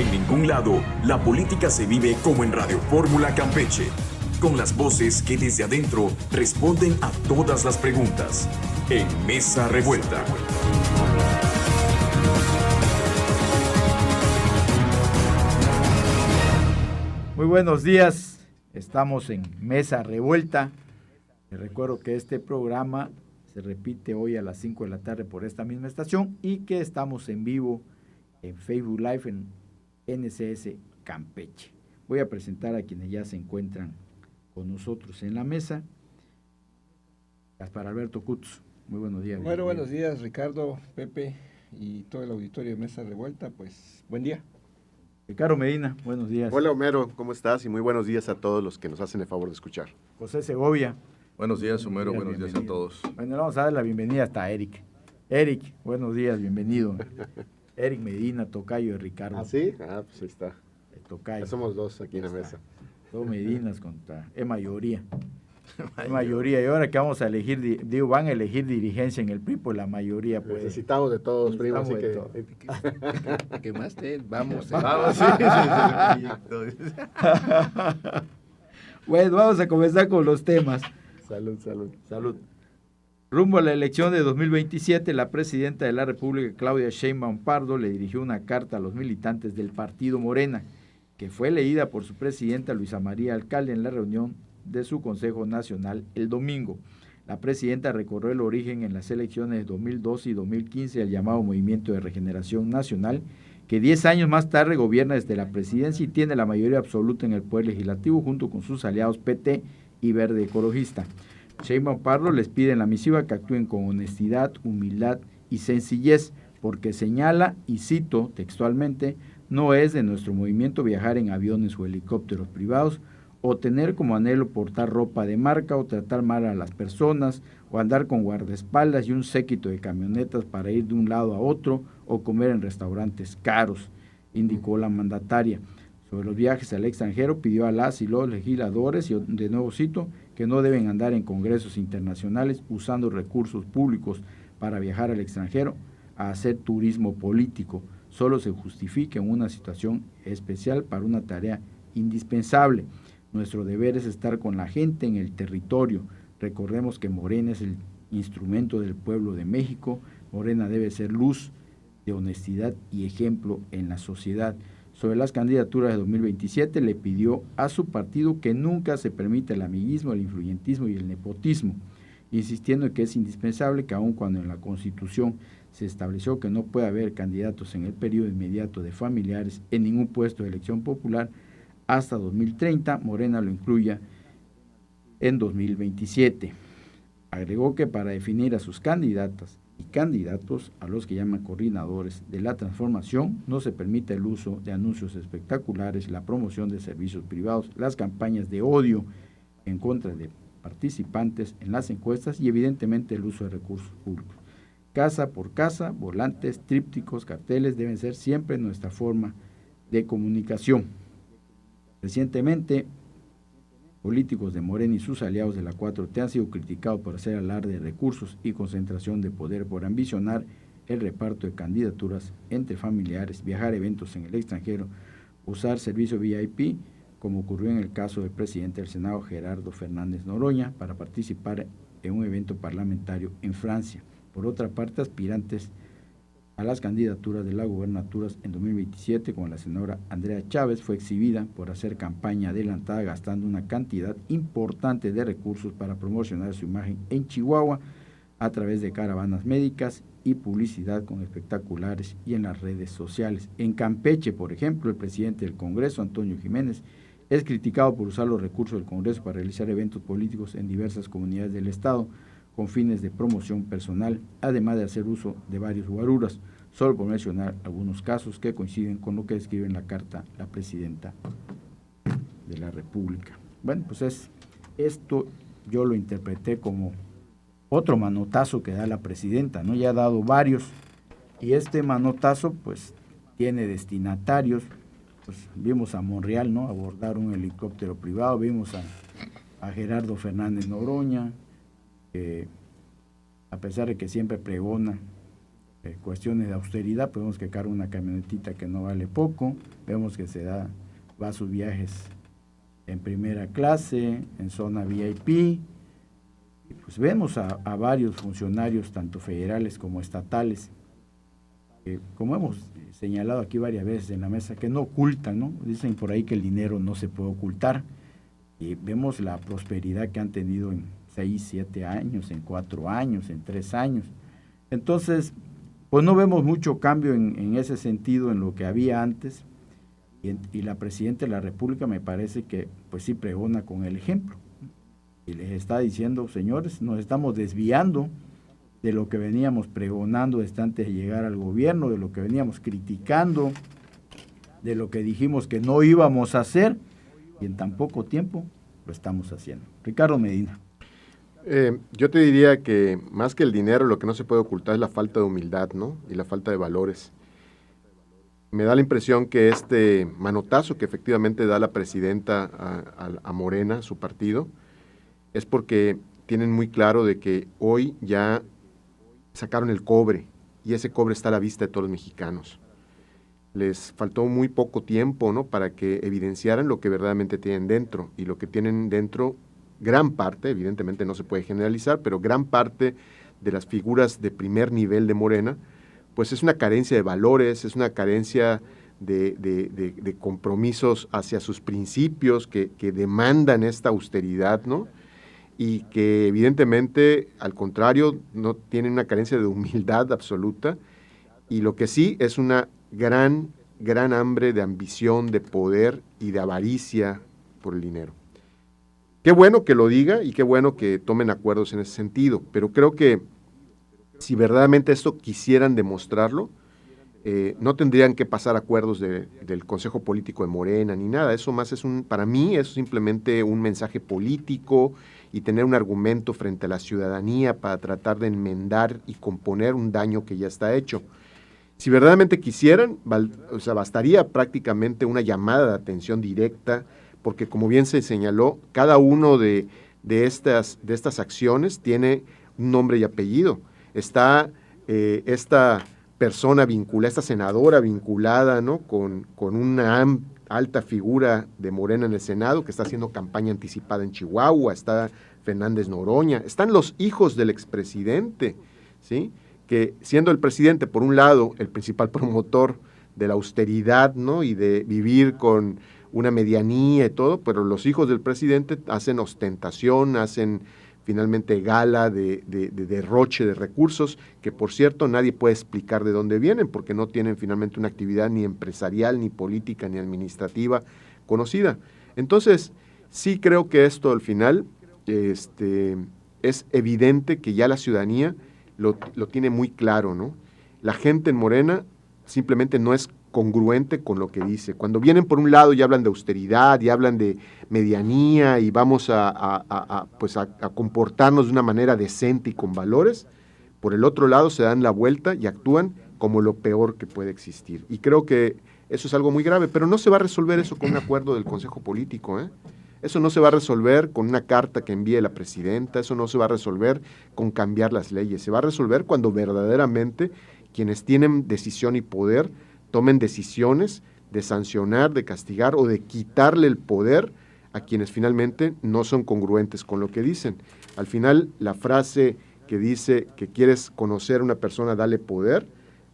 En ningún lado, la política se vive como en Radio Fórmula Campeche, con las voces que desde adentro responden a todas las preguntas. En Mesa Revuelta. Muy buenos días, estamos en Mesa Revuelta. Les recuerdo que este programa se repite hoy a las 5 de la tarde por esta misma estación y que estamos en vivo en Facebook Live en NCS Campeche. Voy a presentar a quienes ya se encuentran con nosotros en la mesa. Gaspar Alberto Cutz, muy buenos días. Bueno, buenos días Ricardo, Pepe y todo el auditorio de Mesa Revuelta, pues buen día. Ricardo Medina, buenos días. Hola Homero, ¿cómo estás? Y muy buenos días a todos los que nos hacen el favor de escuchar. José Segovia. Buenos días, Homero, buenos días a todos. Bueno, vamos a dar la bienvenida hasta Eric. Eric, buenos días, bienvenido. Eric Medina, tocayo de Ricardo. ¿Ah, sí? Ah, pues ahí está. El tocayo. Ya somos dos aquí en la mesa. Dos Medinas contra... Es mayoría. Es mayoría. Y ahora que vamos a elegir, van a elegir dirigencia en el PRI, pues la mayoría pues... Necesitamos de todos, primo, así que... ¿Qué más te? Vamos. Vamos, sí. Bueno, vamos a comenzar con los temas. Salud. Rumbo a la elección de 2027, la presidenta de la República, Claudia Sheinbaum Pardo, le dirigió una carta a los militantes del partido Morena, que fue leída por su presidenta Luisa María Alcalde en la reunión de su Consejo Nacional el domingo. La presidenta recordó el origen en las elecciones de 2012 y 2015 del llamado Movimiento de Regeneración Nacional, que 10 años más tarde gobierna desde la presidencia y tiene la mayoría absoluta en el Poder Legislativo junto con sus aliados PT y Verde Ecologista. Sheinbaum Pardo les pide en la misiva que actúen con honestidad, humildad y sencillez, porque señala, y cito textualmente, no es de nuestro movimiento viajar en aviones o helicópteros privados, o tener como anhelo portar ropa de marca, o tratar mal a las personas, o andar con guardaespaldas y un séquito de camionetas para ir de un lado a otro, o comer en restaurantes caros, indicó la mandataria. Sobre los viajes al extranjero, pidió a las y los legisladores, y de nuevo cito, que no deben andar en congresos internacionales usando recursos públicos para viajar al extranjero a hacer turismo político. Solo se justifica en una situación especial para una tarea indispensable. Nuestro deber es estar con la gente en el territorio. Recordemos que Morena es el instrumento del pueblo de México. Morena debe ser luz de honestidad y ejemplo en la sociedad. Sobre las candidaturas de 2027, le pidió a su partido que nunca se permita el amiguismo, el influyentismo y el nepotismo, insistiendo en que es indispensable que aun cuando en la Constitución se estableció que no puede haber candidatos en el periodo inmediato de familiares en ningún puesto de elección popular hasta 2030, Morena lo incluya en 2027. Agregó que para definir a sus candidatas y candidatos, a los que llaman coordinadores de la transformación, no se permite el uso de anuncios espectaculares, la promoción de servicios privados, las campañas de odio en contra de participantes en las encuestas y evidentemente el uso de recursos públicos. Casa por casa, volantes, trípticos, carteles deben ser siempre nuestra forma de comunicación. Recientemente, políticos de Morena y sus aliados de la 4T han sido criticados por hacer alarde de recursos y concentración de poder por ambicionar el reparto de candidaturas entre familiares, viajar a eventos en el extranjero, usar servicio VIP, como ocurrió en el caso del presidente del Senado, Gerardo Fernández Noroña, para participar en un evento parlamentario en Francia. Por otra parte, aspirantes a las candidaturas de las gubernaturas en 2027, como la senadora Andrea Chávez, fue exhibida por hacer campaña adelantada gastando una cantidad importante de recursos para promocionar su imagen en Chihuahua a través de caravanas médicas y publicidad con espectaculares y en las redes sociales. En Campeche, por ejemplo, el presidente del Congreso, Antonio Jiménez, es criticado por usar los recursos del Congreso para realizar eventos políticos en diversas comunidades del Estado con fines de promoción personal, además de hacer uso de varios guaruras, solo por mencionar algunos casos que coinciden con lo que describe en la carta la presidenta de la República. Bueno, pues esto yo lo interpreté como otro manotazo que da la presidenta, ¿no? Ya ha dado varios, y este manotazo pues tiene destinatarios. Pues vimos a Monreal, ¿no?, abordar un helicóptero privado, vimos a Gerardo Fernández Noroña, que a pesar de que siempre pregona cuestiones de austeridad, pues vemos que carga una camionetita que no vale poco, vemos que va a sus viajes en primera clase, en zona VIP, y pues vemos a varios funcionarios, tanto federales como estatales, como hemos señalado aquí varias veces en la mesa, que no ocultan, ¿no? Dicen por ahí que el dinero no se puede ocultar, y vemos la prosperidad que han tenido en 6, 7 años, en 4 años, en 3 años. Entonces, pues no vemos mucho cambio en ese sentido en lo que había antes, y la Presidenta de la República me parece que pues sí pregona con el ejemplo, y les está diciendo, señores, nos estamos desviando de lo que veníamos pregonando desde antes de llegar al gobierno, de lo que veníamos criticando, de lo que dijimos que no íbamos a hacer, y en tan poco tiempo lo estamos haciendo. Ricardo Medina. Yo te diría que más que el dinero, lo que no se puede ocultar es la falta de humildad, ¿no? Y la falta de valores. Me da la impresión que este manotazo que efectivamente da la presidenta a Morena, su partido, es porque tienen muy claro de que hoy ya sacaron el cobre, y ese cobre está a la vista de todos los mexicanos. Les faltó muy poco tiempo, ¿no?, para que evidenciaran lo que verdaderamente tienen dentro, y lo que tienen dentro, gran parte, evidentemente no se puede generalizar, pero gran parte de las figuras de primer nivel de Morena, pues es una carencia de valores, es una carencia de compromisos hacia sus principios que demandan esta austeridad, ¿no?, y que evidentemente, al contrario, no tienen una carencia de humildad absoluta, y lo que sí es una gran hambre de ambición, de poder y de avaricia por el dinero. Qué bueno que lo diga y qué bueno que tomen acuerdos en ese sentido, pero creo que si verdaderamente esto quisieran demostrarlo, no tendrían que pasar acuerdos del Consejo Político de Morena ni nada. Eso más es para mí es simplemente un mensaje político y tener un argumento frente a la ciudadanía para tratar de enmendar y componer un daño que ya está hecho. Si verdaderamente quisieran, bastaría prácticamente una llamada de atención directa, porque como bien se señaló, cada uno de estas acciones tiene un nombre y apellido. Está esta persona vinculada, esta senadora vinculada, ¿no?, con una alta figura de Morena en el Senado, que está haciendo campaña anticipada en Chihuahua, está Fernández Noroña, están los hijos del expresidente, ¿sí?, que siendo el presidente, por un lado, el principal promotor de la austeridad, ¿no?, y de vivir con una medianía y todo, pero los hijos del presidente hacen ostentación, hacen finalmente gala de derroche de recursos, que por cierto nadie puede explicar de dónde vienen, porque no tienen finalmente una actividad ni empresarial, ni política, ni administrativa conocida. Entonces, sí creo que esto al final es evidente que ya la ciudadanía lo tiene muy claro, ¿no? La gente en Morena simplemente no es congruente con lo que dice. Cuando vienen por un lado y hablan de austeridad y hablan de medianía y vamos a comportarnos de una manera decente y con valores, por el otro lado se dan la vuelta y actúan como lo peor que puede existir. Y creo que eso es algo muy grave, pero no se va a resolver eso con un acuerdo del Consejo Político, ¿eh? Eso no se va a resolver con una carta que envíe la presidenta, eso no se va a resolver con cambiar las leyes, se va a resolver cuando verdaderamente quienes tienen decisión y poder tomen decisiones de sancionar, de castigar o de quitarle el poder a quienes finalmente no son congruentes con lo que dicen. Al final, la frase que dice que quieres conocer a una persona, dale poder,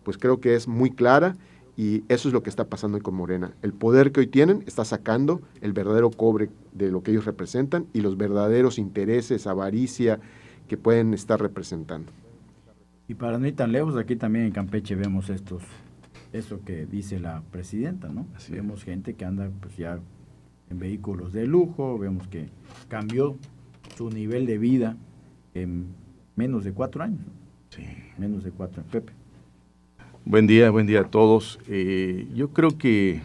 pues creo que es muy clara y eso es lo que está pasando hoy con Morena. El poder que hoy tienen está sacando el verdadero cobre de lo que ellos representan y los verdaderos intereses, avaricia que pueden estar representando. Y para no ir tan lejos, aquí también en Campeche vemos eso que dice la presidenta, ¿no? Así vemos gente que anda pues ya en vehículos de lujo, vemos que cambió su nivel de vida en menos de 4 años, ¿no? Sí. Menos de 4 años. Pepe. Buen día a todos. Yo creo que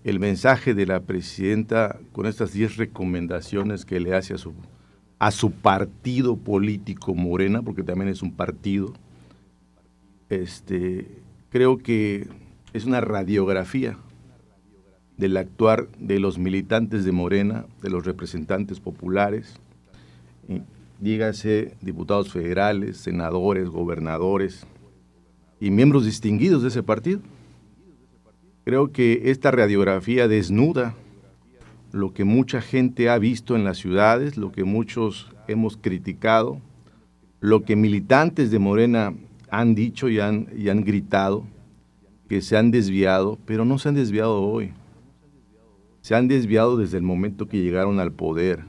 el mensaje de la presidenta con estas 10 recomendaciones que le hace a su partido político Morena, porque también es un partido, creo que es una radiografía del actuar de los militantes de Morena, de los representantes populares, dígase diputados federales, senadores, gobernadores, y miembros distinguidos de ese partido. Creo que esta radiografía desnuda lo que mucha gente ha visto en las ciudades, lo que muchos hemos criticado, lo que militantes de Morena han dicho y han gritado, que se han desviado, pero no se han desviado hoy. Se han desviado desde el momento que llegaron al poder.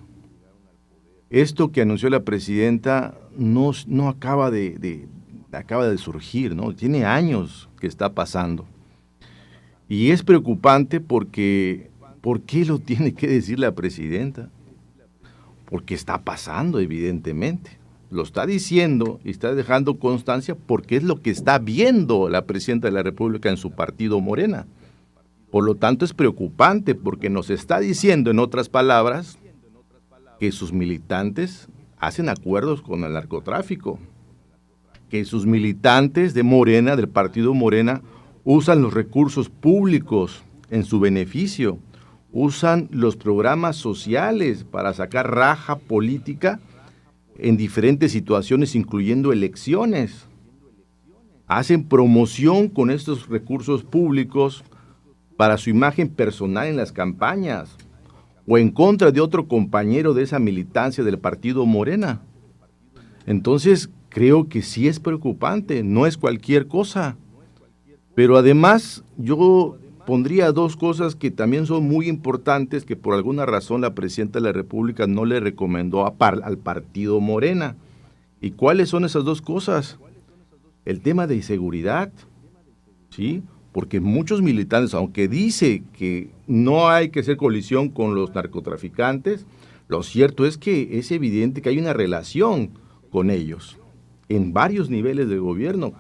Esto que anunció la presidenta no acaba de surgir, ¿no? Tiene años que está pasando. Y es preocupante porque, ¿por qué lo tiene que decir la presidenta? Porque está pasando, evidentemente. Lo está diciendo y está dejando constancia porque es lo que está viendo la presidenta de la República en su partido Morena. Por lo tanto, es preocupante porque nos está diciendo, en otras palabras, que sus militantes hacen acuerdos con el narcotráfico, que sus militantes de Morena, del partido Morena, usan los recursos públicos en su beneficio, usan los programas sociales para sacar raja política en diferentes situaciones, incluyendo elecciones. Hacen promoción con estos recursos públicos para su imagen personal en las campañas o en contra de otro compañero de esa militancia del partido Morena. Entonces, creo que sí es preocupante, no es cualquier cosa. Pero además, yo pondría dos cosas que también son muy importantes, que por alguna razón la presidenta de la República no le recomendó al partido Morena. ¿Y cuáles son esas dos cosas? El tema de inseguridad, ¿sí? Porque muchos militantes, aunque dice que no hay que hacer colisión con los narcotraficantes, lo cierto es que es evidente que hay una relación con ellos en varios niveles de gobierno,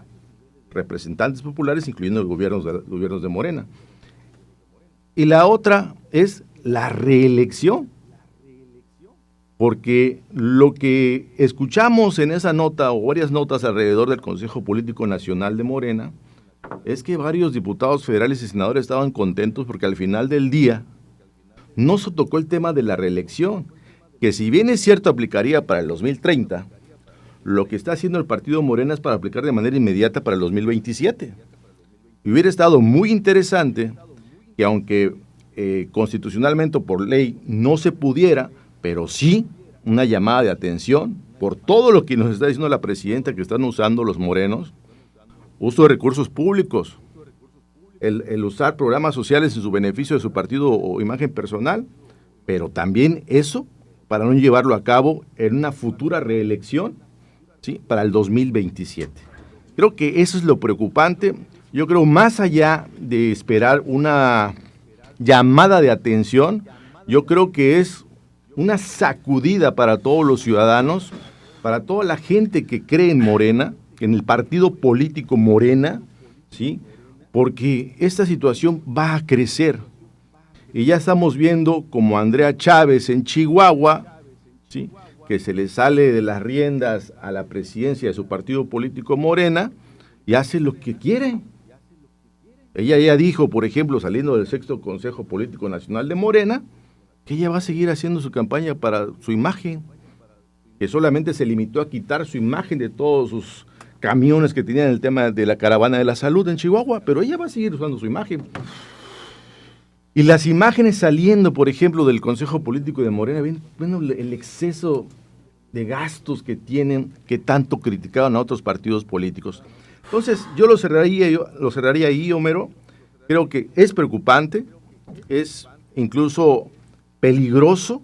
representantes populares, incluyendo gobiernos de Morena. Y la otra es la reelección, porque lo que escuchamos en esa nota o varias notas alrededor del Consejo Político Nacional de Morena es que varios diputados federales y senadores estaban contentos porque al final del día no se tocó el tema de la reelección, que si bien es cierto aplicaría para el 2030, lo que está haciendo el partido Morena es para aplicar de manera inmediata para el 2027. Y hubiera estado muy interesante que aunque constitucionalmente o por ley no se pudiera, pero sí una llamada de atención por todo lo que nos está diciendo la presidenta que están usando los morenos, uso de recursos públicos, el usar programas sociales en su beneficio de su partido o imagen personal, pero también eso para no llevarlo a cabo en una futura reelección, ¿sí? Para el 2027. Creo que eso es lo preocupante. Yo creo más allá de esperar una llamada de atención, yo creo que es una sacudida para todos los ciudadanos, para toda la gente que cree en Morena, en el partido político Morena, ¿sí? Porque esta situación va a crecer. Y ya estamos viendo como Andrea Chávez en Chihuahua, ¿sí? Que se le sale de las riendas a la presidencia de su partido político Morena y hace lo que quiere. Ella ya dijo, por ejemplo, saliendo del 6º Consejo Político Nacional de Morena, que ella va a seguir haciendo su campaña para su imagen, que solamente se limitó a quitar su imagen de todos sus camiones que tenían el tema de la caravana de la salud en Chihuahua, pero ella va a seguir usando su imagen. Y las imágenes saliendo, por ejemplo, del Consejo Político de Morena, bueno, el exceso de gastos que tienen, que tanto criticaban a otros partidos políticos. Entonces, yo lo cerraría ahí, Homero. Creo que es preocupante, es incluso peligroso,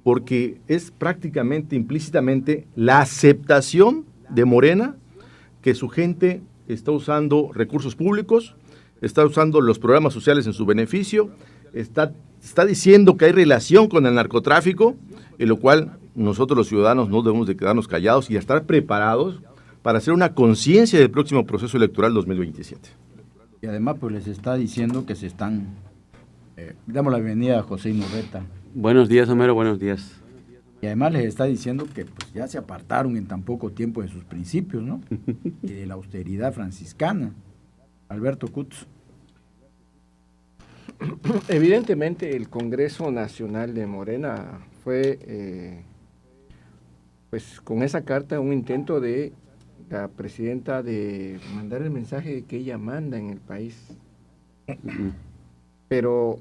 porque es prácticamente, implícitamente, la aceptación de Morena que su gente está usando recursos públicos, está usando los programas sociales en su beneficio, está diciendo que hay relación con el narcotráfico, en lo cual nosotros los ciudadanos no debemos de quedarnos callados y estar preparados para hacer una conciencia del próximo proceso electoral 2027. Y además pues les está diciendo que se están... damos la bienvenida a José Inurreta. Buenos días, Homero, buenos días. Y además les está diciendo que pues, ya se apartaron en tan poco tiempo de sus principios, ¿no? Y de la austeridad franciscana. Alberto Kutz. Evidentemente el Congreso Nacional de Morena fue, pues con esa carta, un intento de la presidenta de mandar el mensaje de que ella manda en el país. Pero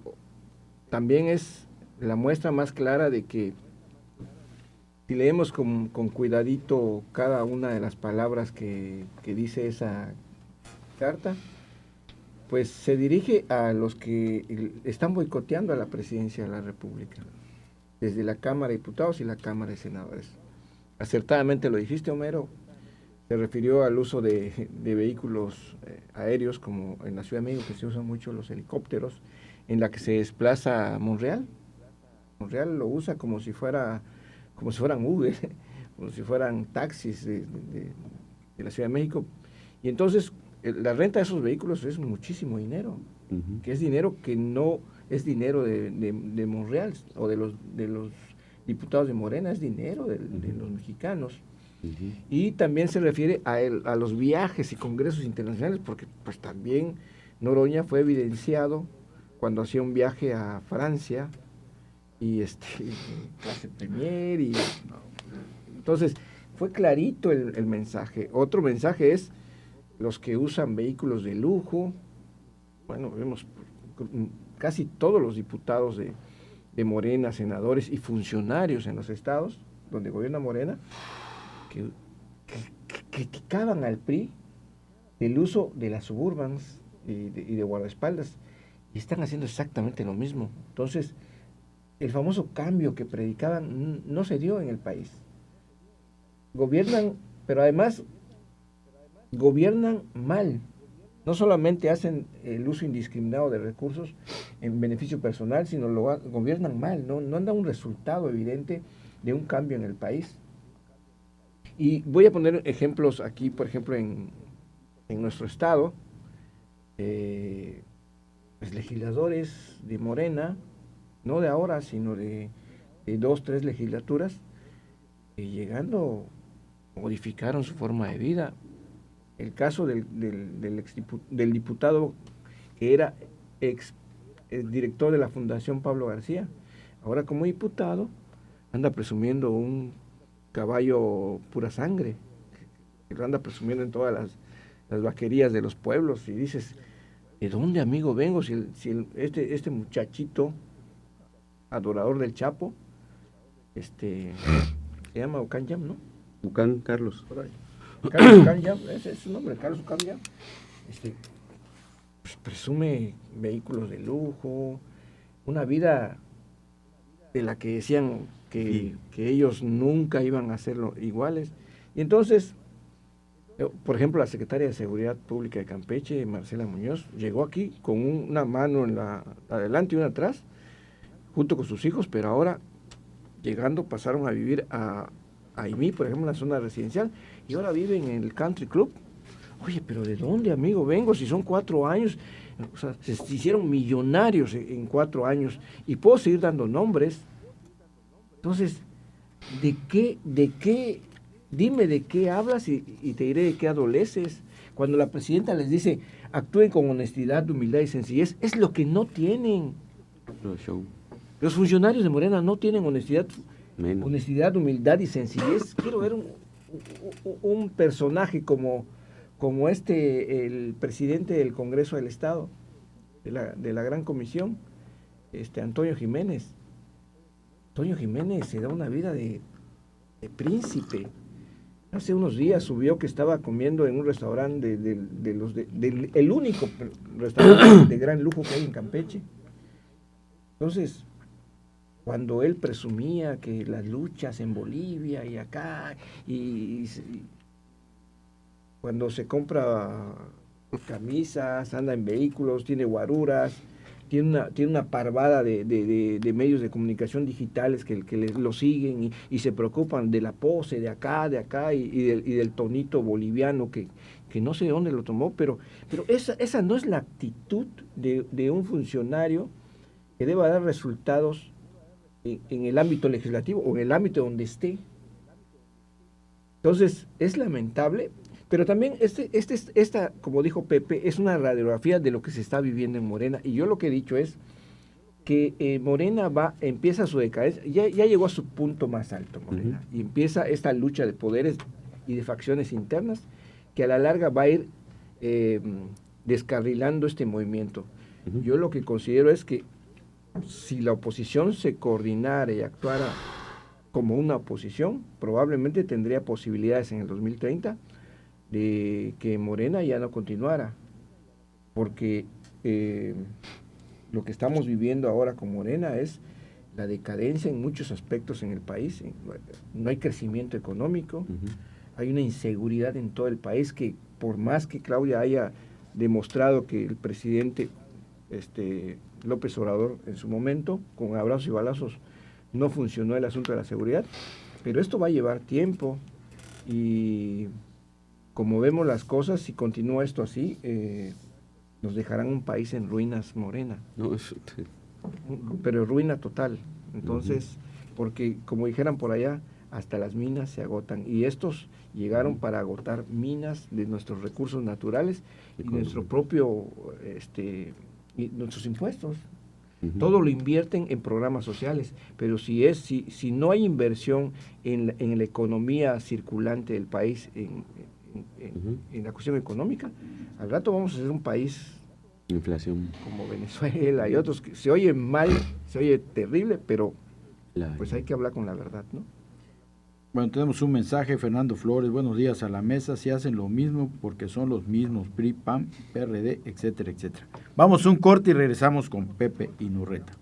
también es la muestra más clara de que si leemos con cuidadito cada una de las palabras que dice esa carta, pues se dirige a los que están boicoteando a la presidencia de la República, desde la Cámara de Diputados y la Cámara de Senadores. Acertadamente lo dijiste, Homero, se refirió al uso de vehículos aéreos, como en la Ciudad de México, que se usan mucho los helicópteros, en la que se desplaza a Monreal. Monreal lo usa como si fueran Uber, como si fueran taxis de la Ciudad de México. Y entonces la renta de esos vehículos es muchísimo dinero, que es dinero que no es dinero de Monreal o de los diputados de Morena, es dinero de los mexicanos. Y también se refiere a los viajes y congresos internacionales, porque pues también Noroña fue evidenciado cuando hacía un viaje a Francia y clase premier, y entonces fue clarito el mensaje. Otro mensaje es los que usan vehículos de lujo. Bueno, vemos casi todos los diputados de Morena, senadores y funcionarios en los estados donde gobierna Morena, que criticaban al PRI del uso de las Suburbans y de guardaespaldas, y están haciendo exactamente lo mismo. Entonces, el famoso cambio que predicaban no se dio en el país. Gobiernan, pero además gobiernan mal. No solamente hacen el uso indiscriminado de recursos en beneficio personal, sino gobiernan mal, no dan un resultado evidente de un cambio en el país. Y voy a poner ejemplos aquí, por ejemplo, en nuestro estado, pues legisladores de Morena, no de ahora, sino de 2, 3 legislaturas, llegando, modificaron su forma de vida. El caso del diputado que era director de la Fundación Pablo García, ahora como diputado anda presumiendo un caballo pura sangre, que lo anda presumiendo en todas las vaquerías de los pueblos, y dices, ¿de dónde, amigo, vengo? Si este muchachito, adorador del Chapo, se llama Ucanyam, ¿no? Bucán Carlos. Carlos Ucanyam, ese es su nombre, Carlos Ucanyam, pues presume vehículos de lujo, una vida de la que decían que ellos nunca iban a hacerlo iguales. Y entonces, por ejemplo, la secretaria de Seguridad Pública de Campeche, Marcela Muñoz, llegó aquí con una mano adelante y una atrás, junto con sus hijos, pero ahora, llegando, pasaron a vivir a Aimí, por ejemplo, en la zona residencial, y ahora viven en el Country Club. Oye, pero ¿de dónde, amigo, vengo? Si son 4 años, o sea, se hicieron millonarios en 4 años, y puedo seguir dando nombres. Entonces, dime de qué hablas y te diré de qué adoleces. Cuando la presidenta les dice, actúen con honestidad, humildad y sencillez, es lo que no tienen. Los funcionarios de Morena no tienen honestidad, humildad y sencillez. Quiero ver un personaje como el presidente del Congreso del Estado, de la Gran Comisión, Antonio Jiménez. Antonio Jiménez se da una vida de príncipe. Hace unos días subió que estaba comiendo en un restaurante el único restaurante de gran lujo que hay en Campeche. Entonces, cuando él presumía que las luchas en Bolivia y acá, y cuando se compra camisas, anda en vehículos, tiene guaruras, tiene una parvada de medios de comunicación digitales que lo siguen y se preocupan de la pose de acá y del tonito boliviano que no sé de dónde lo tomó, pero esa no es la actitud de un funcionario que deba dar resultados en el ámbito legislativo o en el ámbito donde esté. Entonces, es lamentable, pero también esta, como dijo Pepe, es una radiografía de lo que se está viviendo en Morena. Y yo lo que he dicho es que Morena empieza su decadencia, ya llegó a su punto más alto Morena, y empieza esta lucha de poderes y de facciones internas, que a la larga va a ir descarrilando este movimiento. Yo lo que considero es que si la oposición se coordinara y actuara como una oposición, probablemente tendría posibilidades en el 2030 de que Morena ya no continuara, porque lo que estamos viviendo ahora con Morena es la decadencia en muchos aspectos en el país. No hay crecimiento económico, hay una inseguridad en todo el país que por más que Claudia haya demostrado que el presidente López Obrador en su momento, con abrazos y balazos, no funcionó el asunto de la seguridad, pero esto va a llevar tiempo y como vemos las cosas, si continúa esto así, nos dejarán un país en ruinas, Morena. No, Pero ruina total. Entonces, porque como dijeran por allá, hasta las minas se agotan. Y estos llegaron para agotar minas de nuestros recursos naturales y nuestro propio, y nuestros impuestos. Todo lo invierten en programas sociales, pero si no hay inversión en la economía circulante del país, en la cuestión económica, al rato vamos a ser un país inflación como Venezuela y otros que se oye mal, se oye terrible, pero pues hay que hablar con la verdad, ¿no? Bueno, tenemos un mensaje, Fernando Flores, buenos días a la mesa, si hacen lo mismo porque son los mismos, PRI, PAN, PRD, etcétera, etcétera. Vamos a un corte y regresamos con Pepe Inurreta.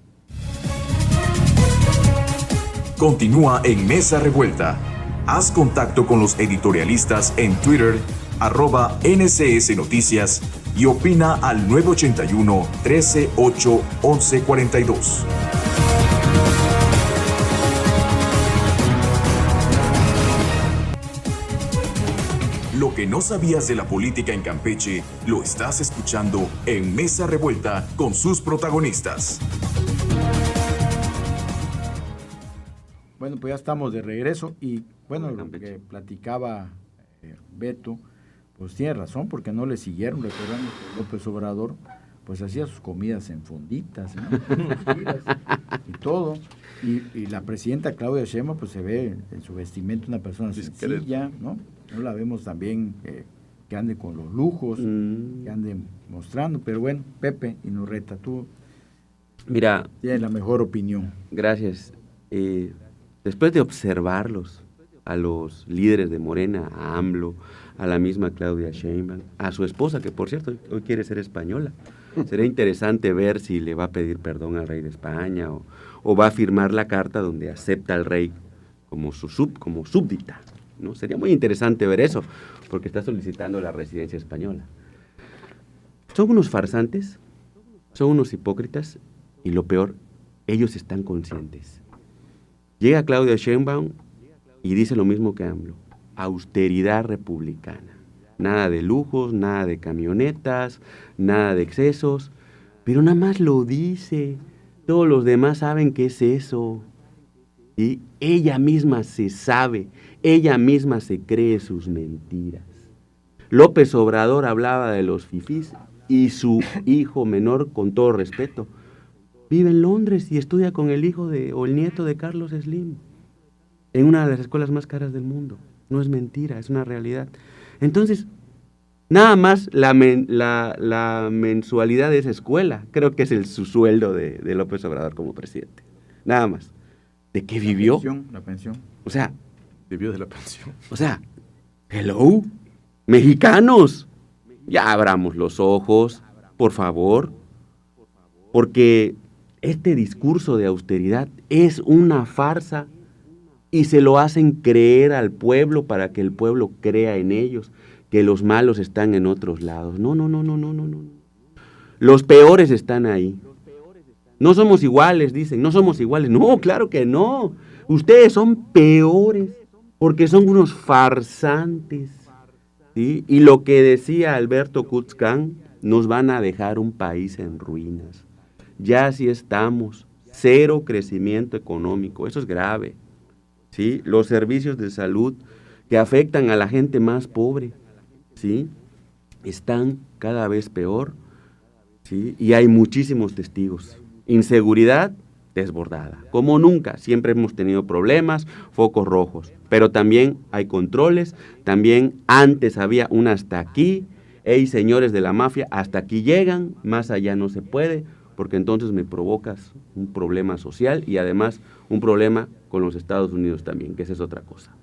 Continúa en Mesa Revuelta. Haz contacto con los editorialistas en Twitter, @NCS Noticias, y opina al 981-13-8-1142. Lo que no sabías de la política en Campeche, lo estás escuchando en Mesa Revuelta con sus protagonistas. Bueno, pues ya estamos de regreso y bueno, lo que platicaba Beto, pues tiene razón, porque no le siguieron, recordando que López Obrador pues hacía sus comidas en fonditas, ¿no? Y todo, y la presidenta Claudia Sheinbaum pues se ve en su vestimenta una persona sencilla, ¿no? No la vemos también que ande con los lujos, que ande mostrando, pero bueno, Pepe Inurreta, tú Mira, tienes la mejor opinión. Gracias. Después de observarlos, a los líderes de Morena, a AMLO, a la misma Claudia Sheinbaum, a su esposa, que por cierto hoy quiere ser española, sería interesante ver si le va a pedir perdón al rey de España o va a firmar la carta donde acepta al rey como súbdita, ¿no? Sería muy interesante ver eso, porque está solicitando la residencia española. Son unos farsantes, son unos hipócritas, y lo peor, ellos están conscientes. Llega Claudia Sheinbaum y dice lo mismo que AMLO: austeridad republicana. Nada de lujos, nada de camionetas, nada de excesos, pero nada más lo dice. Todos los demás saben qué es eso. Y ella misma se sabe, ella misma se cree sus mentiras. López Obrador hablaba de los fifís y su hijo menor, con todo respeto, vive en Londres y estudia con el hijo o el nieto de Carlos Slim en una de las escuelas más caras del mundo. No es mentira, es una realidad. Entonces, nada más la mensualidad de esa escuela, creo que es su sueldo de López Obrador como presidente. Nada más. ¿De qué vivió? La pensión. O sea, Vivió de la pensión. o sea, hello, mexicanos, ya abramos los ojos, por favor, porque este discurso de austeridad es una farsa y se lo hacen creer al pueblo para que el pueblo crea en ellos, que los malos están en otros lados. No. Los peores están ahí. No somos iguales, dicen, no somos iguales. No, claro que no. Ustedes son peores porque son unos farsantes, ¿sí? Y lo que decía Alberto Kutzkan, nos van a dejar un país en ruinas. Ya así estamos, cero crecimiento económico, eso es grave, ¿sí? Los servicios de salud que afectan a la gente más pobre, ¿sí? Están cada vez peor, ¿sí? Y hay muchísimos testigos. Inseguridad, desbordada, como nunca. Siempre hemos tenido problemas, focos rojos, pero también hay controles, también antes había un hasta aquí, hey señores de la mafia, hasta aquí llegan, más allá no se puede, porque entonces me provocas un problema social y además un problema con los Estados Unidos también, que esa es otra cosa.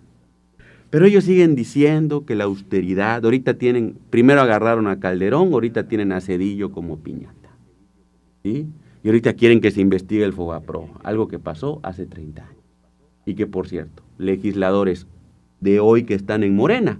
Pero ellos siguen diciendo que la austeridad, ahorita tienen, primero agarraron a Calderón, ahorita tienen a Zedillo como piñata, ¿sí? Y ahorita quieren que se investigue el Fogapro, algo que pasó hace 30 años. Y que, por cierto, legisladores de hoy que están en Morena,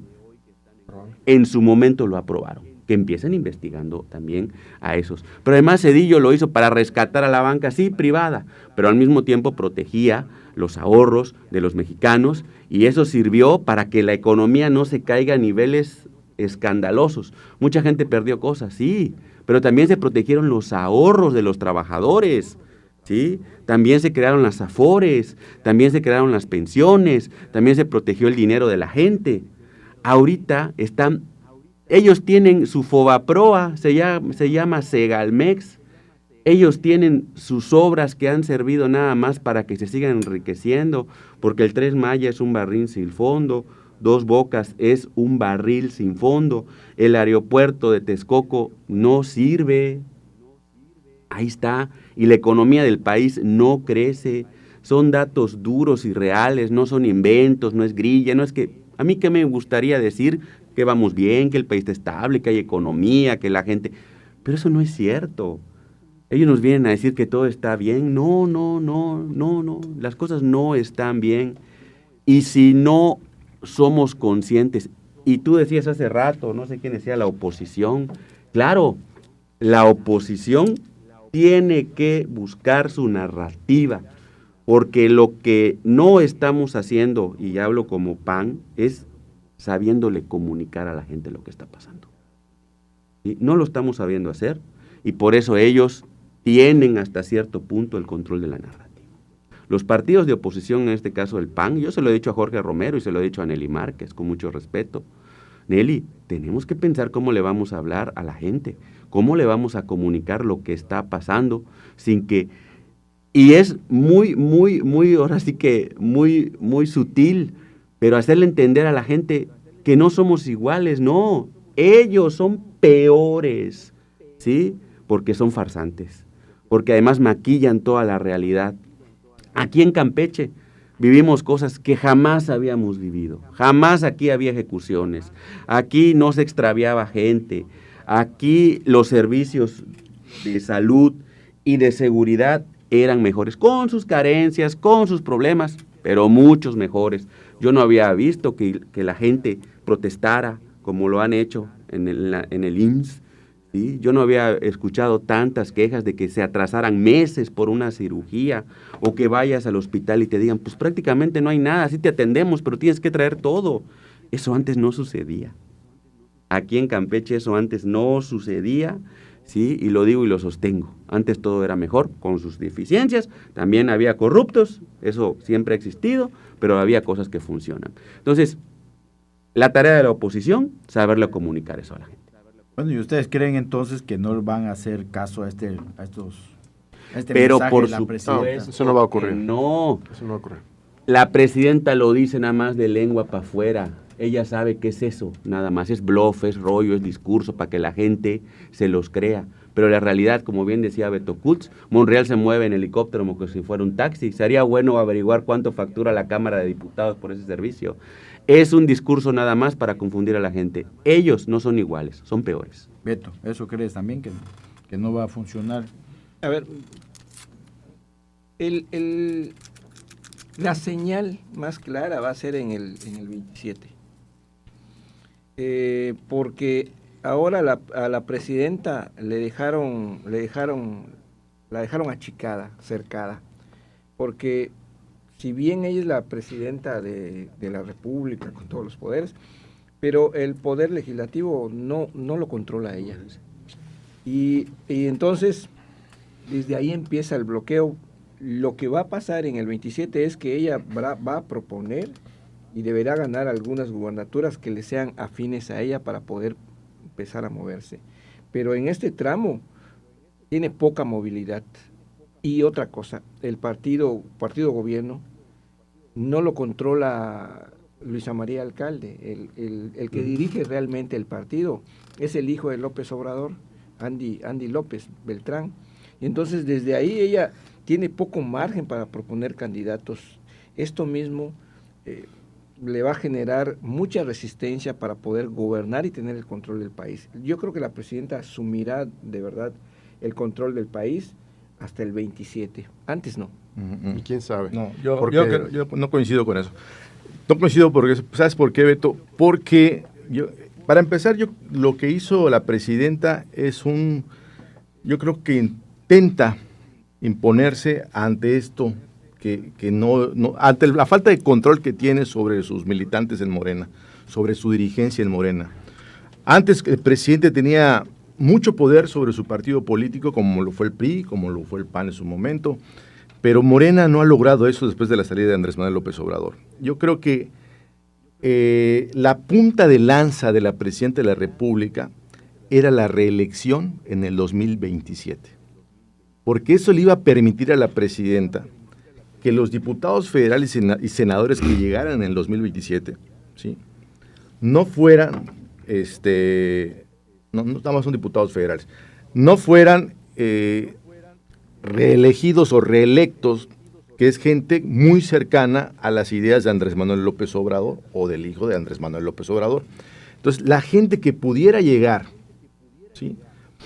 en su momento lo aprobaron, que empiecen investigando también a esos. Pero además Zedillo lo hizo para rescatar a la banca, sí, privada, pero al mismo tiempo protegía los ahorros de los mexicanos y eso sirvió para que la economía no se caiga a niveles escandalosos. Mucha gente perdió cosas, sí, pero también se protegieron los ahorros de los trabajadores, ¿sí? También se crearon las afores, también se crearon las pensiones, también se protegió el dinero de la gente. Ahorita ellos tienen su Fobaproa, se llama Segalmex, ellos tienen sus obras que han servido nada más para que se sigan enriqueciendo, porque el Tren Maya es un barril sin fondo, Dos Bocas es un barril sin fondo, el aeropuerto de Texcoco no sirve, ahí está, y la economía del país no crece, son datos duros y reales, no son inventos, no es grilla, no es que, a mí que me gustaría decir que vamos bien, que el país está estable, que hay economía, que la gente, pero eso no es cierto. Ellos nos vienen a decir que todo está bien, no, las cosas no están bien, y si no somos conscientes, y tú decías hace rato, no sé quién decía, la oposición, claro, la oposición tiene que buscar su narrativa, porque lo que no estamos haciendo, y hablo como PAN, es sabiéndole comunicar a la gente lo que está pasando. ¿Sí? No lo estamos sabiendo hacer, y por eso ellos tienen hasta cierto punto el control de la narrativa. Los partidos de oposición, en este caso el PAN, yo se lo he dicho a Jorge Romero y se lo he dicho a Nelly Márquez, con mucho respeto. Nelly, tenemos que pensar cómo le vamos a hablar a la gente, cómo le vamos a comunicar lo que está pasando, sin que... Y es muy, ahora sí que muy sutil, pero hacerle entender a la gente que no somos iguales, no, ellos son peores, ¿sí? Porque son farsantes, porque además maquillan toda la realidad. Aquí en Campeche vivimos cosas que jamás habíamos vivido, jamás aquí había ejecuciones, aquí no se extraviaba gente, aquí los servicios de salud y de seguridad eran mejores, con sus carencias, con sus problemas, pero muchos mejores. Yo no había visto que la gente protestara como lo han hecho en el IMSS, ¿sí? Yo no había escuchado tantas quejas de que se atrasaran meses por una cirugía o que vayas al hospital y te digan, pues prácticamente no hay nada, sí te atendemos, pero tienes que traer todo. Eso antes no sucedía. Aquí en Campeche eso antes no sucedía, ¿sí? Y lo digo y lo sostengo. Antes todo era mejor, con sus deficiencias, también había corruptos, eso siempre ha existido, pero había cosas que funcionan. Entonces, la tarea de la oposición, saberle comunicar eso a la gente. Bueno, ¿y ustedes creen entonces que no van a hacer caso a este pero mensaje por de la supuesto, presidenta? Eso no va a ocurrir. No, Eso no va a ocurrir. la presidenta lo dice nada más de lengua para afuera. Ella sabe qué es eso, nada más. Es bluff, es rollo, es discurso para que la gente se los crea. Pero la realidad, como bien decía Beto Kutz, Monreal se mueve en helicóptero como que si fuera un taxi. Sería bueno averiguar cuánto factura la Cámara de Diputados por ese servicio. Es un discurso nada más para confundir a la gente. Ellos no son iguales, son peores. Beto, ¿eso crees también que no va a funcionar? A ver, la señal más clara va a ser en el 27. Porque ahora a la presidenta la dejaron achicada, cercada, porque si bien ella es la presidenta de la República con todos los poderes, pero el poder legislativo no lo controla ella. Y entonces, desde ahí empieza el bloqueo. Lo que va a pasar en el 27 es que ella va a proponer y deberá ganar algunas gubernaturas que le sean afines a ella para poder empezar a moverse. Pero en este tramo tiene poca movilidad Y otra cosa, el partido gobierno no lo controla Luisa María Alcalde, el que dirige realmente el partido es el hijo de López Obrador, Andy López Beltrán. Y entonces desde ahí ella tiene poco margen para proponer candidatos. Esto mismo le va a generar mucha resistencia para poder gobernar y tener el control del país. Yo creo que la presidenta asumirá de verdad el control del país hasta el 27. Antes no. ¿Y quién sabe? No, yo no coincido con eso. No coincido porque, ¿sabes por qué, Beto? Porque, para empezar, lo que hizo la presidenta yo creo que intenta imponerse ante esto, que no, ante la falta de control que tiene sobre sus militantes en Morena, sobre su dirigencia en Morena. Antes el presidente tenía mucho poder sobre su partido político, como lo fue el PRI, como lo fue el PAN en su momento, pero Morena no ha logrado eso después de la salida de Andrés Manuel López Obrador. Yo creo que la punta de lanza de la presidenta de la República era la reelección en el 2027, porque eso le iba a permitir a la presidenta que los diputados federales y senadores que llegaran en el 2027, ¿sí?, no fueran, no son diputados federales, no fueran reelegidos o reelectos, que es gente muy cercana a las ideas de Andrés Manuel López Obrador o del hijo de Andrés Manuel López Obrador. Entonces, la gente que pudiera llegar, ¿sí?,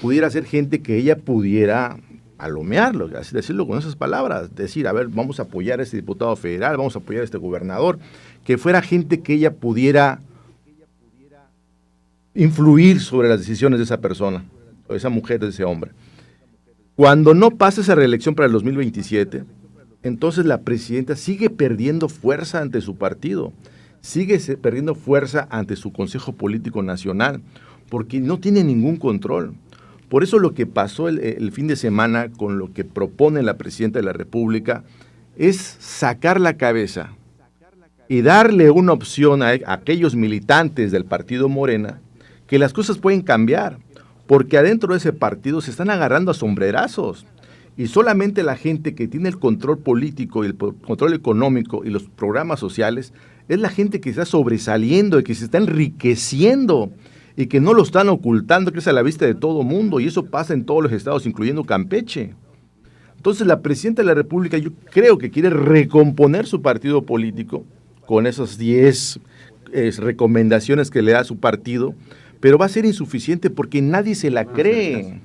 pudiera ser gente que ella pudiera alomearlo, así decirlo con esas palabras, decir, a ver, vamos a apoyar a este diputado federal, vamos a apoyar a este gobernador, que fuera gente que ella pudiera influir sobre las decisiones de esa persona, o esa mujer, de ese hombre. Cuando no pasa esa reelección para el 2027, entonces la presidenta sigue perdiendo fuerza ante su partido, sigue perdiendo fuerza ante su Consejo Político Nacional, porque no tiene ningún control. Por eso lo que pasó el fin de semana con lo que propone la presidenta de la República es sacar la cabeza y darle una opción a aquellos militantes del partido Morena que las cosas pueden cambiar, porque adentro de ese partido se están agarrando a sombrerazos y solamente la gente que tiene el control político y el control económico y los programas sociales es la gente que está sobresaliendo y que se está enriqueciendo y que no lo están ocultando, que es a la vista de todo mundo, y eso pasa en todos los estados, incluyendo Campeche. Entonces la presidenta de la República, yo creo que quiere recomponer su partido político con esas 10 recomendaciones que le da su partido, pero va a ser insuficiente porque nadie se la cree.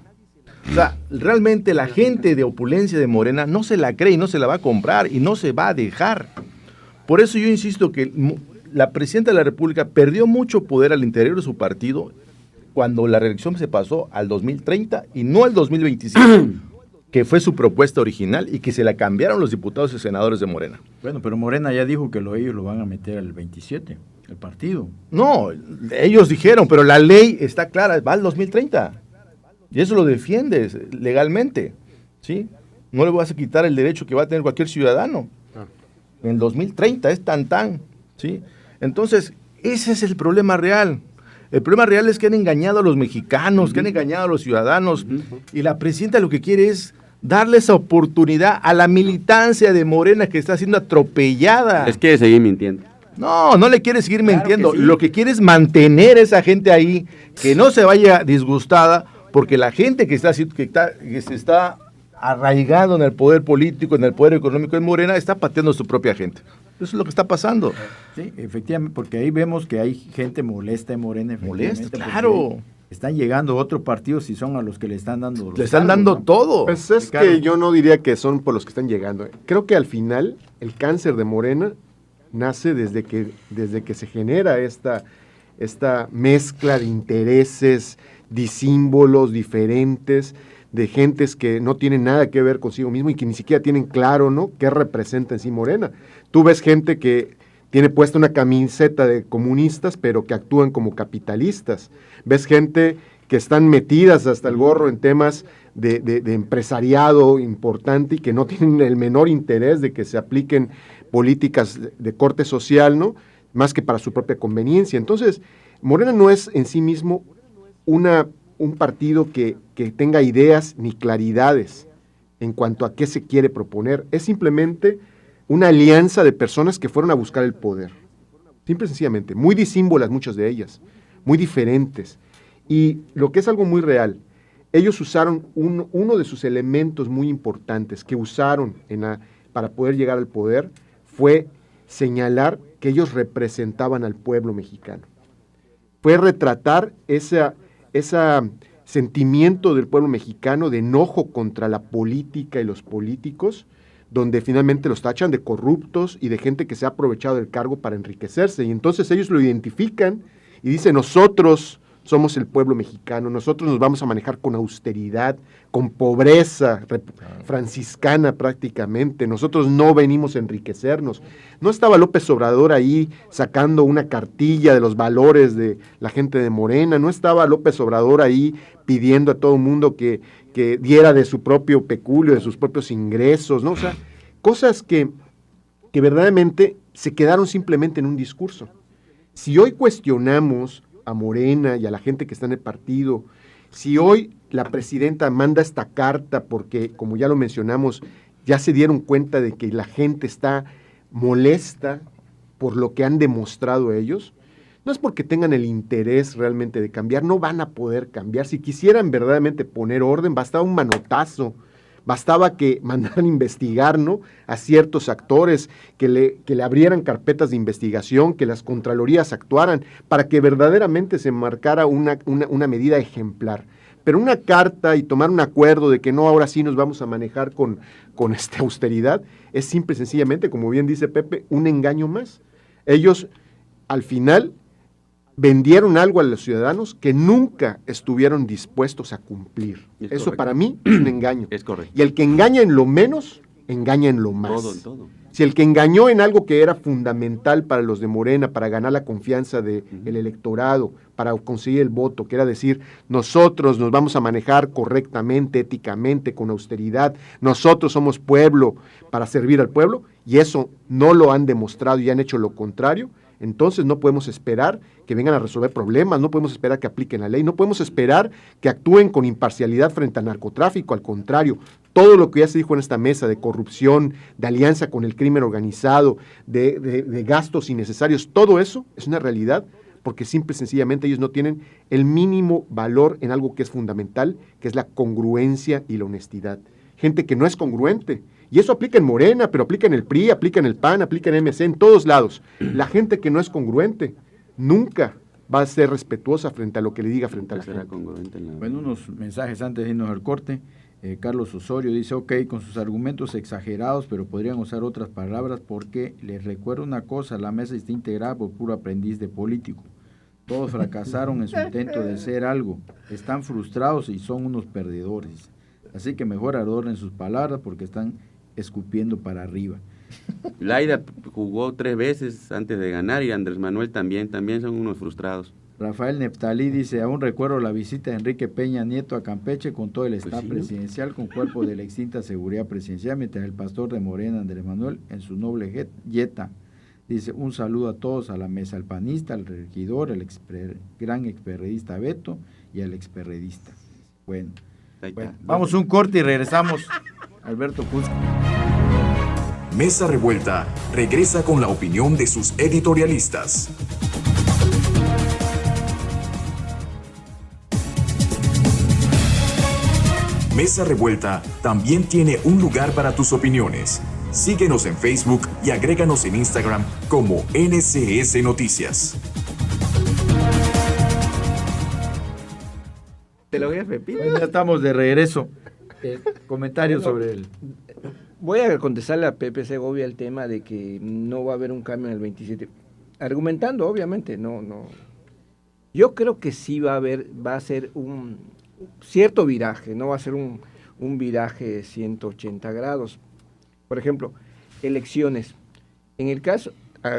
O sea, realmente la gente de opulencia de Morena no se la cree y no se la va a comprar y no se va a dejar. Por eso yo insisto que la presidenta de la República perdió mucho poder al interior de su partido cuando la reelección se pasó al 2030 y no al 2025, que fue su propuesta original y que se la cambiaron los diputados y senadores de Morena. Bueno, pero Morena ya dijo que ellos lo van a meter al 27, el partido. No, ellos dijeron, pero la ley está clara, va al 2030. Y eso lo defiendes legalmente, ¿sí? No le vas a quitar el derecho que va a tener cualquier ciudadano. En el 2030 es tan, ¿sí? Entonces, ese es el problema real. El problema real es que han engañado a los mexicanos, que han engañado a los ciudadanos, y la presidenta lo que quiere es darle esa oportunidad a la militancia de Morena que está siendo atropellada. Les quiere seguir mintiendo. No le quiere seguir mintiendo. Que sí. Lo que quiere es mantener a esa gente ahí, que no se vaya disgustada, porque la gente que se está arraigando en el poder político, en el poder económico de Morena, está pateando a su propia gente. Eso es lo que está pasando. Sí, efectivamente, porque ahí vemos que hay gente molesta en Morena. Molesta, claro. Están llegando otros partidos y son a los que le están dando los Le están cargos, dando ¿no? todo. Pues es Claro. que yo no diría que son por los que están llegando. Creo que al final el cáncer de Morena nace desde que se genera esta mezcla de intereses, de símbolos diferentes, de gentes que no tienen nada que ver consigo mismo y que ni siquiera tienen claro, ¿no?, qué representa en sí Morena. Tú ves gente que tiene puesta una camiseta de comunistas, pero que actúan como capitalistas. Ves gente que están metidas hasta el gorro en temas de empresariado importante y que no tienen el menor interés de que se apliquen políticas de corte social, ¿no?, más que para su propia conveniencia. Entonces, Morena no es en sí mismo un partido que tenga ideas ni claridades. en cuanto a qué se quiere proponer. Es simplemente una alianza de personas que fueron a buscar el poder. Simple y sencillamente. Muy disímbolas muchas de ellas, muy diferentes. Y lo que es algo muy real, ellos usaron uno de sus elementos muy importantes que usaron para poder llegar al poder, fue señalar que ellos representaban al pueblo mexicano. Fue retratar ese sentimiento del pueblo mexicano de enojo contra la política y los políticos, donde finalmente los tachan de corruptos y de gente que se ha aprovechado del cargo para enriquecerse. Y entonces ellos lo identifican y dicen, nosotros somos el pueblo mexicano, nosotros nos vamos a manejar con austeridad, con pobreza franciscana prácticamente, nosotros no venimos a enriquecernos. No estaba López Obrador ahí sacando una cartilla de los valores de la gente de Morena, no estaba López Obrador ahí pidiendo a todo el mundo que diera de su propio peculio, de sus propios ingresos, ¿no? O sea, cosas que verdaderamente se quedaron simplemente en un discurso. Si hoy cuestionamos a Morena y a la gente que está en el partido, si hoy la presidenta manda esta carta porque, como ya lo mencionamos, ya se dieron cuenta de que la gente está molesta por lo que han demostrado ellos, no es porque tengan el interés realmente de cambiar, no van a poder cambiar. Si quisieran verdaderamente poner orden, bastaba un manotazo, bastaba que mandaran investigar, ¿no?, a ciertos actores, que le abrieran carpetas de investigación, que las contralorías actuaran, para que verdaderamente se marcara una medida ejemplar. Pero una carta y tomar un acuerdo de que no, ahora sí nos vamos a manejar con austeridad, es simple y sencillamente, como bien dice Pepe, un engaño más. Ellos, al final, vendieron algo a los ciudadanos que nunca estuvieron dispuestos a cumplir. Eso correcto. Para mí es un engaño. Es correcto. Y el que engaña en lo menos, engaña en lo más. Todo. Si el que engañó en algo que era fundamental para los de Morena, para ganar la confianza del electorado, para conseguir el voto, que era decir, nosotros nos vamos a manejar correctamente, éticamente, con austeridad, nosotros somos pueblo para servir al pueblo, y eso no lo han demostrado y han hecho lo contrario, entonces no podemos esperar que vengan a resolver problemas, no podemos esperar que apliquen la ley, no podemos esperar que actúen con imparcialidad frente al narcotráfico, al contrario, todo lo que ya se dijo en esta mesa de corrupción, de alianza con el crimen organizado, de gastos innecesarios, todo eso es una realidad porque simple y sencillamente ellos no tienen el mínimo valor en algo que es fundamental, que es la congruencia y la honestidad. Gente que no es congruente. Y eso aplica en Morena, pero aplica en el PRI, aplica en el PAN, aplica en MC, en todos lados. La gente que no es congruente nunca va a ser respetuosa frente a lo que le diga frente a la gente. Bueno, unos mensajes antes de irnos al corte. Carlos Osorio dice, ok, con sus argumentos exagerados, pero podrían usar otras palabras porque les recuerdo una cosa, la mesa está integrada por puro aprendiz de político. Todos fracasaron en su intento de hacer algo, están frustrados y son unos perdedores. Así que mejor adornen sus palabras porque están escupiendo para arriba. Laida jugó 3 veces antes de ganar y Andrés Manuel también son unos frustrados. Rafael Neftalí dice, aún recuerdo la visita de Enrique Peña Nieto a Campeche con todo el staff presidencial, con cuerpo de la extinta seguridad presidencial, mientras el pastor de Morena, Andrés Manuel, en su noble jeta, dice, un saludo a todos, a la mesa, al panista, al regidor, al gran experredista Beto y al experredista. Bueno, vamos un corte y regresamos. Alberto Cusco. Mesa Revuelta regresa con la opinión de sus editorialistas. Mesa Revuelta también tiene un lugar para tus opiniones. Síguenos en Facebook y agréganos en Instagram como NCS Noticias. Te lo voy a repetir. Bueno, ya estamos de regreso. Comentarios sobre él. Voy a contestarle a Pepe Segovia el tema de que no va a haber un cambio en el 27. Argumentando, obviamente, no. Yo creo que sí va a ser un cierto viraje, no va a ser un viraje de 180 grados. Por ejemplo, elecciones. En el caso a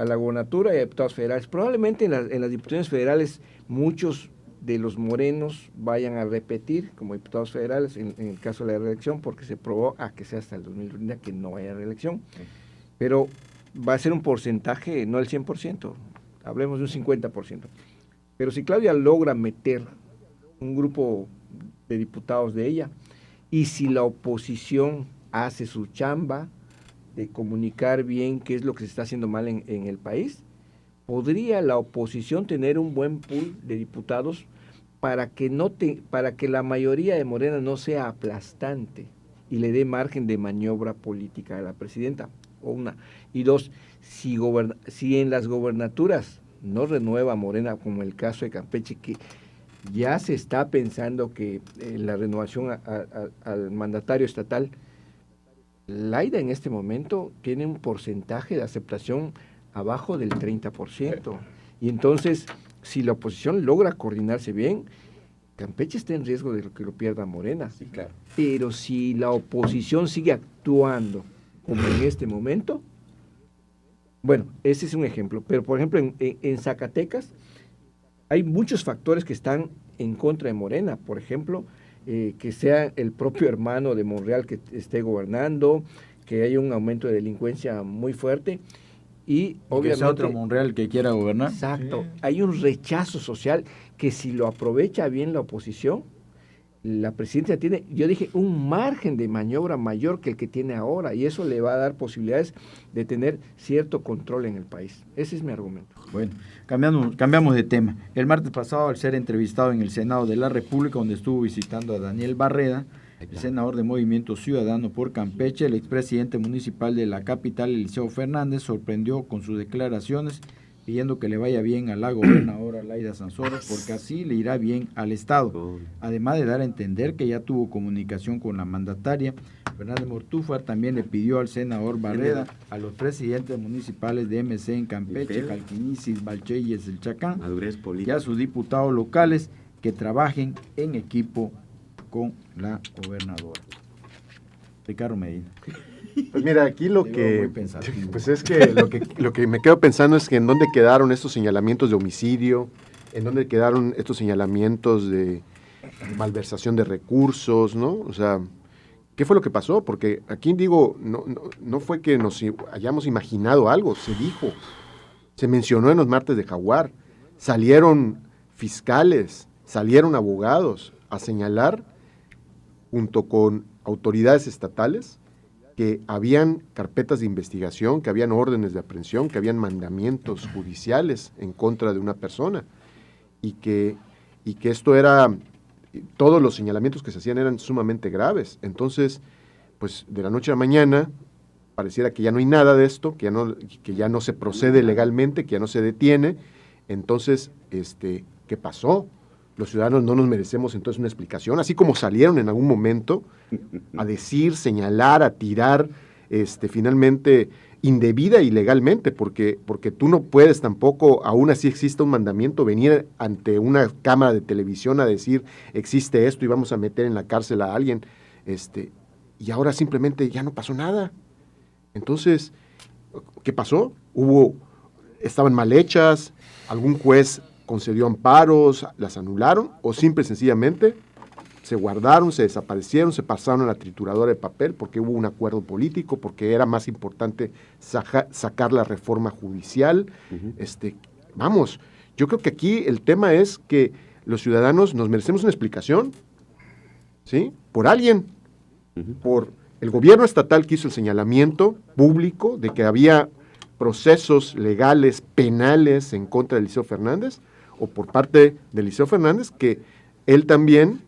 la gobernatura y a diputados federales, probablemente en las diputaciones federales muchos de los morenos vayan a repetir como diputados federales en el caso de la reelección, porque se probó a que sea hasta el 2030 que no haya reelección. Pero va a ser un porcentaje, no el 100%, hablemos de un 50%. Pero si Claudia logra meter un grupo de diputados de ella y si la oposición hace su chamba de comunicar bien qué es lo que se está haciendo mal en el país, podría la oposición tener un buen pool de diputados para que la mayoría de Morena no sea aplastante y le dé margen de maniobra política a la presidenta, o una. Y dos, si en las gobernaturas no renueva Morena, como el caso de Campeche, que ya se está pensando que la renovación al mandatario estatal, Laida en este momento tiene un porcentaje de aceptación abajo del 30%. Y entonces, si la oposición logra coordinarse bien, Campeche está en riesgo de que lo pierda Morena. Sí, claro. Pero si la oposición sigue actuando como en este momento, bueno, ese es un ejemplo. Pero, por ejemplo, en Zacatecas hay muchos factores que están en contra de Morena. Por ejemplo, que sea el propio hermano de Monreal que esté gobernando, que haya un aumento de delincuencia muy fuerte y obviamente... Que sea otro Monreal que quiera gobernar. Exacto. Sí. Hay un rechazo social que si lo aprovecha bien la oposición, la presidencia tiene, yo dije, un margen de maniobra mayor que el que tiene ahora y eso le va a dar posibilidades de tener cierto control en el país. Ese es mi argumento. Bueno, cambiamos de tema. El martes pasado, al ser entrevistado en el Senado de la República, donde estuvo visitando a Daniel Barreda, el senador de Movimiento Ciudadano por Campeche, el expresidente municipal de la capital, Eliseo Fernández, sorprendió con sus declaraciones pidiendo que le vaya bien a la gobernadora Laida Sansores, porque así le irá bien al Estado. Además de dar a entender que ya tuvo comunicación con la mandataria, Fernández Mortúfar también le pidió al senador Barreda, a los presidentes municipales de MC en Campeche, Calquinisis, Balcheyes, El Chacán, y a sus diputados locales que trabajen en equipo con la gobernadora. Ricardo Medina. Pues mira, aquí lo que, pues es que lo que me quedo pensando es que en dónde quedaron estos señalamientos de homicidio, en dónde quedaron estos señalamientos de malversación de recursos, ¿no? O sea, ¿qué fue lo que pasó? Porque aquí digo, no fue que nos hayamos imaginado algo, se dijo, se mencionó en los martes de Jaguar, salieron fiscales, salieron abogados a señalar, junto con autoridades estatales, que habían carpetas de investigación, que habían órdenes de aprehensión, que habían mandamientos judiciales en contra de una persona y que esto era, todos los señalamientos que se hacían eran sumamente graves. Entonces, pues de la noche a la mañana pareciera que ya no hay nada de esto, que ya no se procede legalmente, que ya no se detiene. Entonces, ¿qué pasó? Los ciudadanos no nos merecemos entonces una explicación, así como salieron en algún momento a decir, señalar, a tirar, finalmente indebida y legalmente, porque tú no puedes tampoco, aún así exista un mandamiento, venir ante una cámara de televisión a decir, existe esto y vamos a meter en la cárcel a alguien, y ahora simplemente ya no pasó nada. Entonces, ¿qué pasó? Estaban mal hechas, algún juez concedió amparos, las anularon, o simple y sencillamente se guardaron, se desaparecieron, se pasaron a la trituradora de papel porque hubo un acuerdo político, porque era más importante sacar la reforma judicial. Vamos, yo creo que aquí el tema es que los ciudadanos nos merecemos una explicación, ¿sí? Por alguien, por el gobierno estatal que hizo el señalamiento público de que había procesos legales, penales en contra de Eliseo Fernández, o por parte de Eliseo Fernández, que él también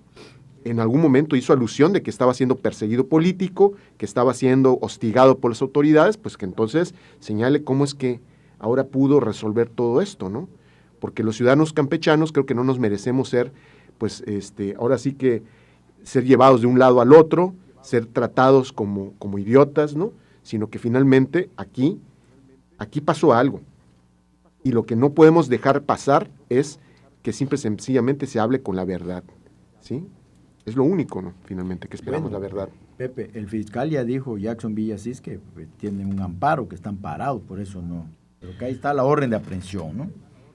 en algún momento hizo alusión de que estaba siendo perseguido político, que estaba siendo hostigado por las autoridades, pues que entonces señale cómo es que ahora pudo resolver todo esto, ¿no? Porque los ciudadanos campechanos creo que no nos merecemos ser, pues, ahora sí que ser llevados de un lado al otro, ser tratados como idiotas, ¿no? Sino que finalmente aquí pasó algo. Y lo que no podemos dejar pasar es que simple y sencillamente se hable con la verdad, ¿sí? Es lo único, ¿no? Finalmente, que esperamos, la verdad. Pepe, el fiscal ya dijo, Jackson Villasís, que tienen un amparo, que están parados, por eso no. Pero que ahí está la orden de aprehensión, ¿no?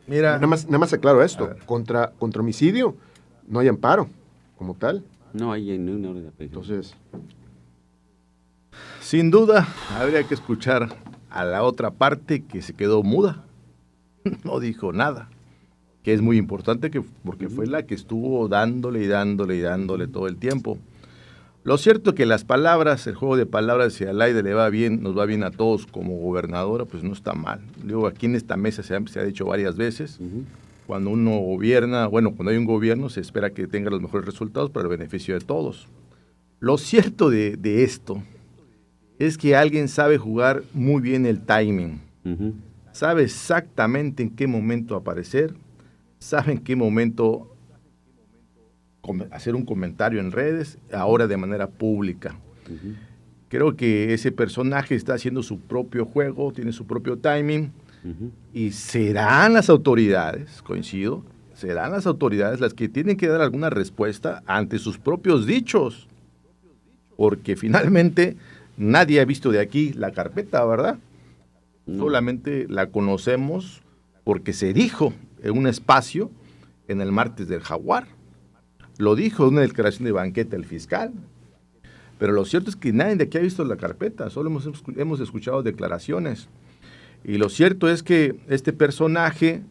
Mira, nada más aclaro esto, contra homicidio no hay amparo, como tal. No hay ninguna orden de aprehensión. Entonces, sin duda, habría que escuchar a la otra parte que se quedó muda. No dijo nada, que es muy importante porque fue la que estuvo dándole todo el tiempo. Lo cierto es que las palabras, el juego de palabras, si a Laida le va bien, nos va bien a todos como gobernadora, pues no está mal. Digo, aquí en esta mesa se ha dicho varias veces, cuando uno gobierna, bueno, cuando hay un gobierno se espera que tenga los mejores resultados para el beneficio de todos. Lo cierto de esto es que alguien sabe jugar muy bien el timing, sabe exactamente en qué momento aparecer, sabe en qué momento hacer un comentario en redes, ahora de manera pública. Creo que ese personaje está haciendo su propio juego, tiene su propio timing, y serán las autoridades, coincido, serán las autoridades las que tienen que dar alguna respuesta ante sus propios dichos, porque finalmente nadie ha visto de aquí la carpeta, ¿verdad? No. Solamente la conocemos porque se dijo en un espacio en el martes del Jaguar. Lo dijo en una declaración de banqueta el fiscal. Pero lo cierto es que nadie de aquí ha visto la carpeta, solo hemos escuchado declaraciones. Y lo cierto es que este personaje,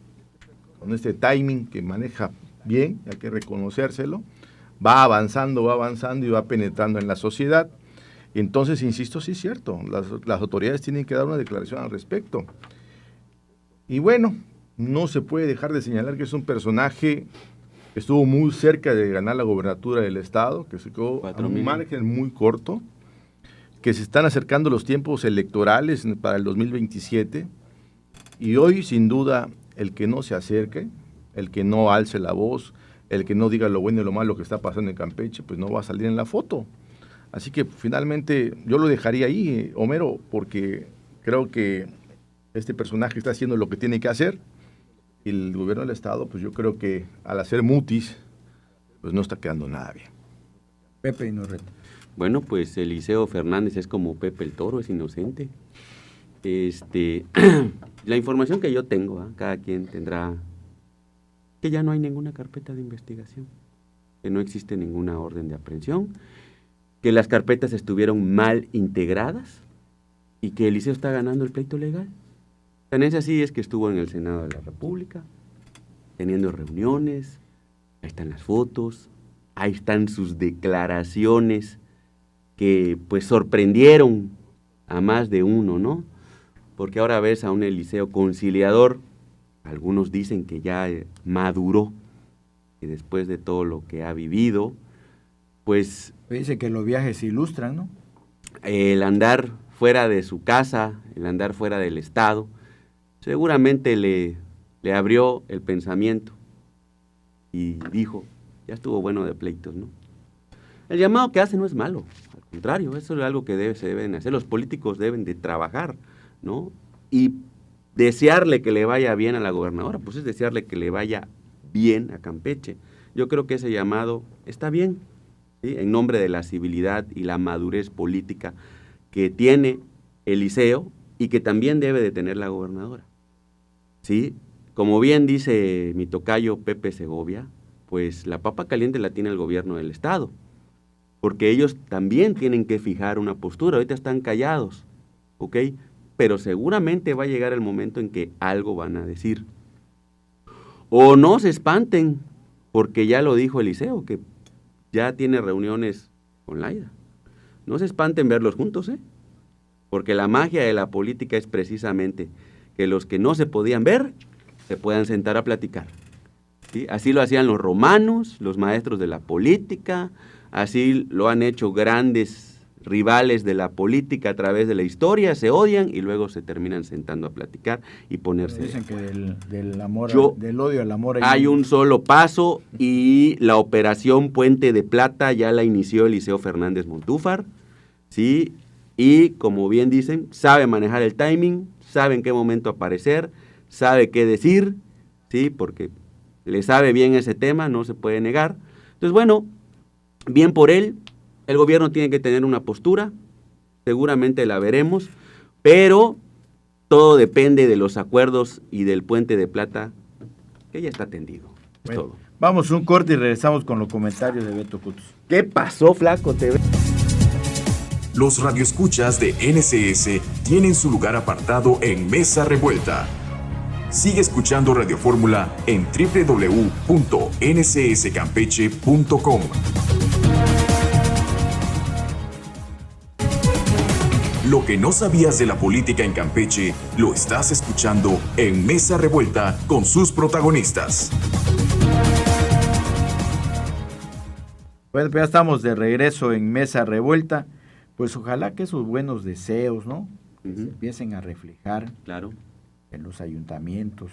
con este timing que maneja bien, hay que reconocérselo, va avanzando y va penetrando en la sociedad. Y entonces, insisto, sí es cierto, las autoridades tienen que dar una declaración al respecto. Y bueno, no se puede dejar de señalar que es un personaje que estuvo muy cerca de ganar la gobernatura del estado, que se quedó a un margen muy corto, que se están acercando los tiempos electorales para el 2027, y hoy, sin duda, el que no se acerque, el que no alce la voz, el que no diga lo bueno y lo malo que está pasando en Campeche, pues no va a salir en la foto. Así que finalmente yo lo dejaría ahí, Homero, porque creo que este personaje está haciendo lo que tiene que hacer, y el gobierno del estado, pues yo creo que al hacer mutis, pues no está quedando nada bien. Pepe Inorreta. Bueno, pues Eliseo Fernández es como Pepe el Toro, es inocente. La información que yo tengo, cada quien tendrá, que ya no hay ninguna carpeta de investigación, que no existe ninguna orden de aprehensión, que las carpetas estuvieron mal integradas y que Eliseo está ganando el pleito legal. Tan es así es que estuvo en el Senado de la República, teniendo reuniones, ahí están las fotos, ahí están sus declaraciones que pues sorprendieron a más de uno, ¿no? Porque ahora ves a un Eliseo conciliador, algunos dicen que ya maduró, que después de todo lo que ha vivido, pues... Dice que los viajes ilustran, ¿no? El andar fuera de su casa, el andar fuera del estado, seguramente le abrió el pensamiento y dijo, ya estuvo bueno de pleitos, ¿no? El llamado que hace no es malo, al contrario, eso es algo que se deben hacer, los políticos deben de trabajar, ¿no? Y desearle que le vaya bien a la gobernadora, pues es desearle que le vaya bien a Campeche. Yo creo que ese llamado está bien, ¿sí? En nombre de la civilidad y la madurez política que tiene Eliseo y que también debe de tener la gobernadora. ¿Sí? Como bien dice mi tocayo Pepe Segovia, pues la papa caliente la tiene el gobierno del estado, porque ellos también tienen que fijar una postura, ahorita están callados, ¿ok? Pero seguramente va a llegar el momento en que algo van a decir. O no se espanten, porque ya lo dijo Eliseo, que ya tiene reuniones con Laida. No se espanten verlos juntos, porque la magia de la política es precisamente que los que no se podían ver, se puedan sentar a platicar. ¿Sí? Así lo hacían los romanos, los maestros de la política, así lo han hecho grandes rivales de la política a través de la historia, se odian y luego se terminan sentando a platicar y ponerse... Dicen que del odio al amor hay un solo paso, y la operación Puente de Plata ya la inició Eliseo Fernández Montúfar, ¿sí? Y como bien dicen, sabe manejar el timing, sabe en qué momento aparecer, sabe qué decir, ¿sí? Porque le sabe bien ese tema, no se puede negar. Entonces, bueno, bien por él, el gobierno tiene que tener una postura, seguramente la veremos, pero todo depende de los acuerdos y del Puente de Plata, que ya está tendido. Es todo. Vamos a un corte y regresamos con los comentarios de Beto Cutos. ¿Qué pasó, Flaco TV? Los radioescuchas de NCS tienen su lugar apartado en Mesa Revuelta. Sigue escuchando Radio Fórmula en www.ncscampeche.com. Lo que no sabías de la política en Campeche, lo estás escuchando en Mesa Revuelta con sus protagonistas. Bueno, pues ya estamos de regreso en Mesa Revuelta. Pues ojalá que esos buenos deseos, ¿no? Se empiecen a reflejar Claro. en los ayuntamientos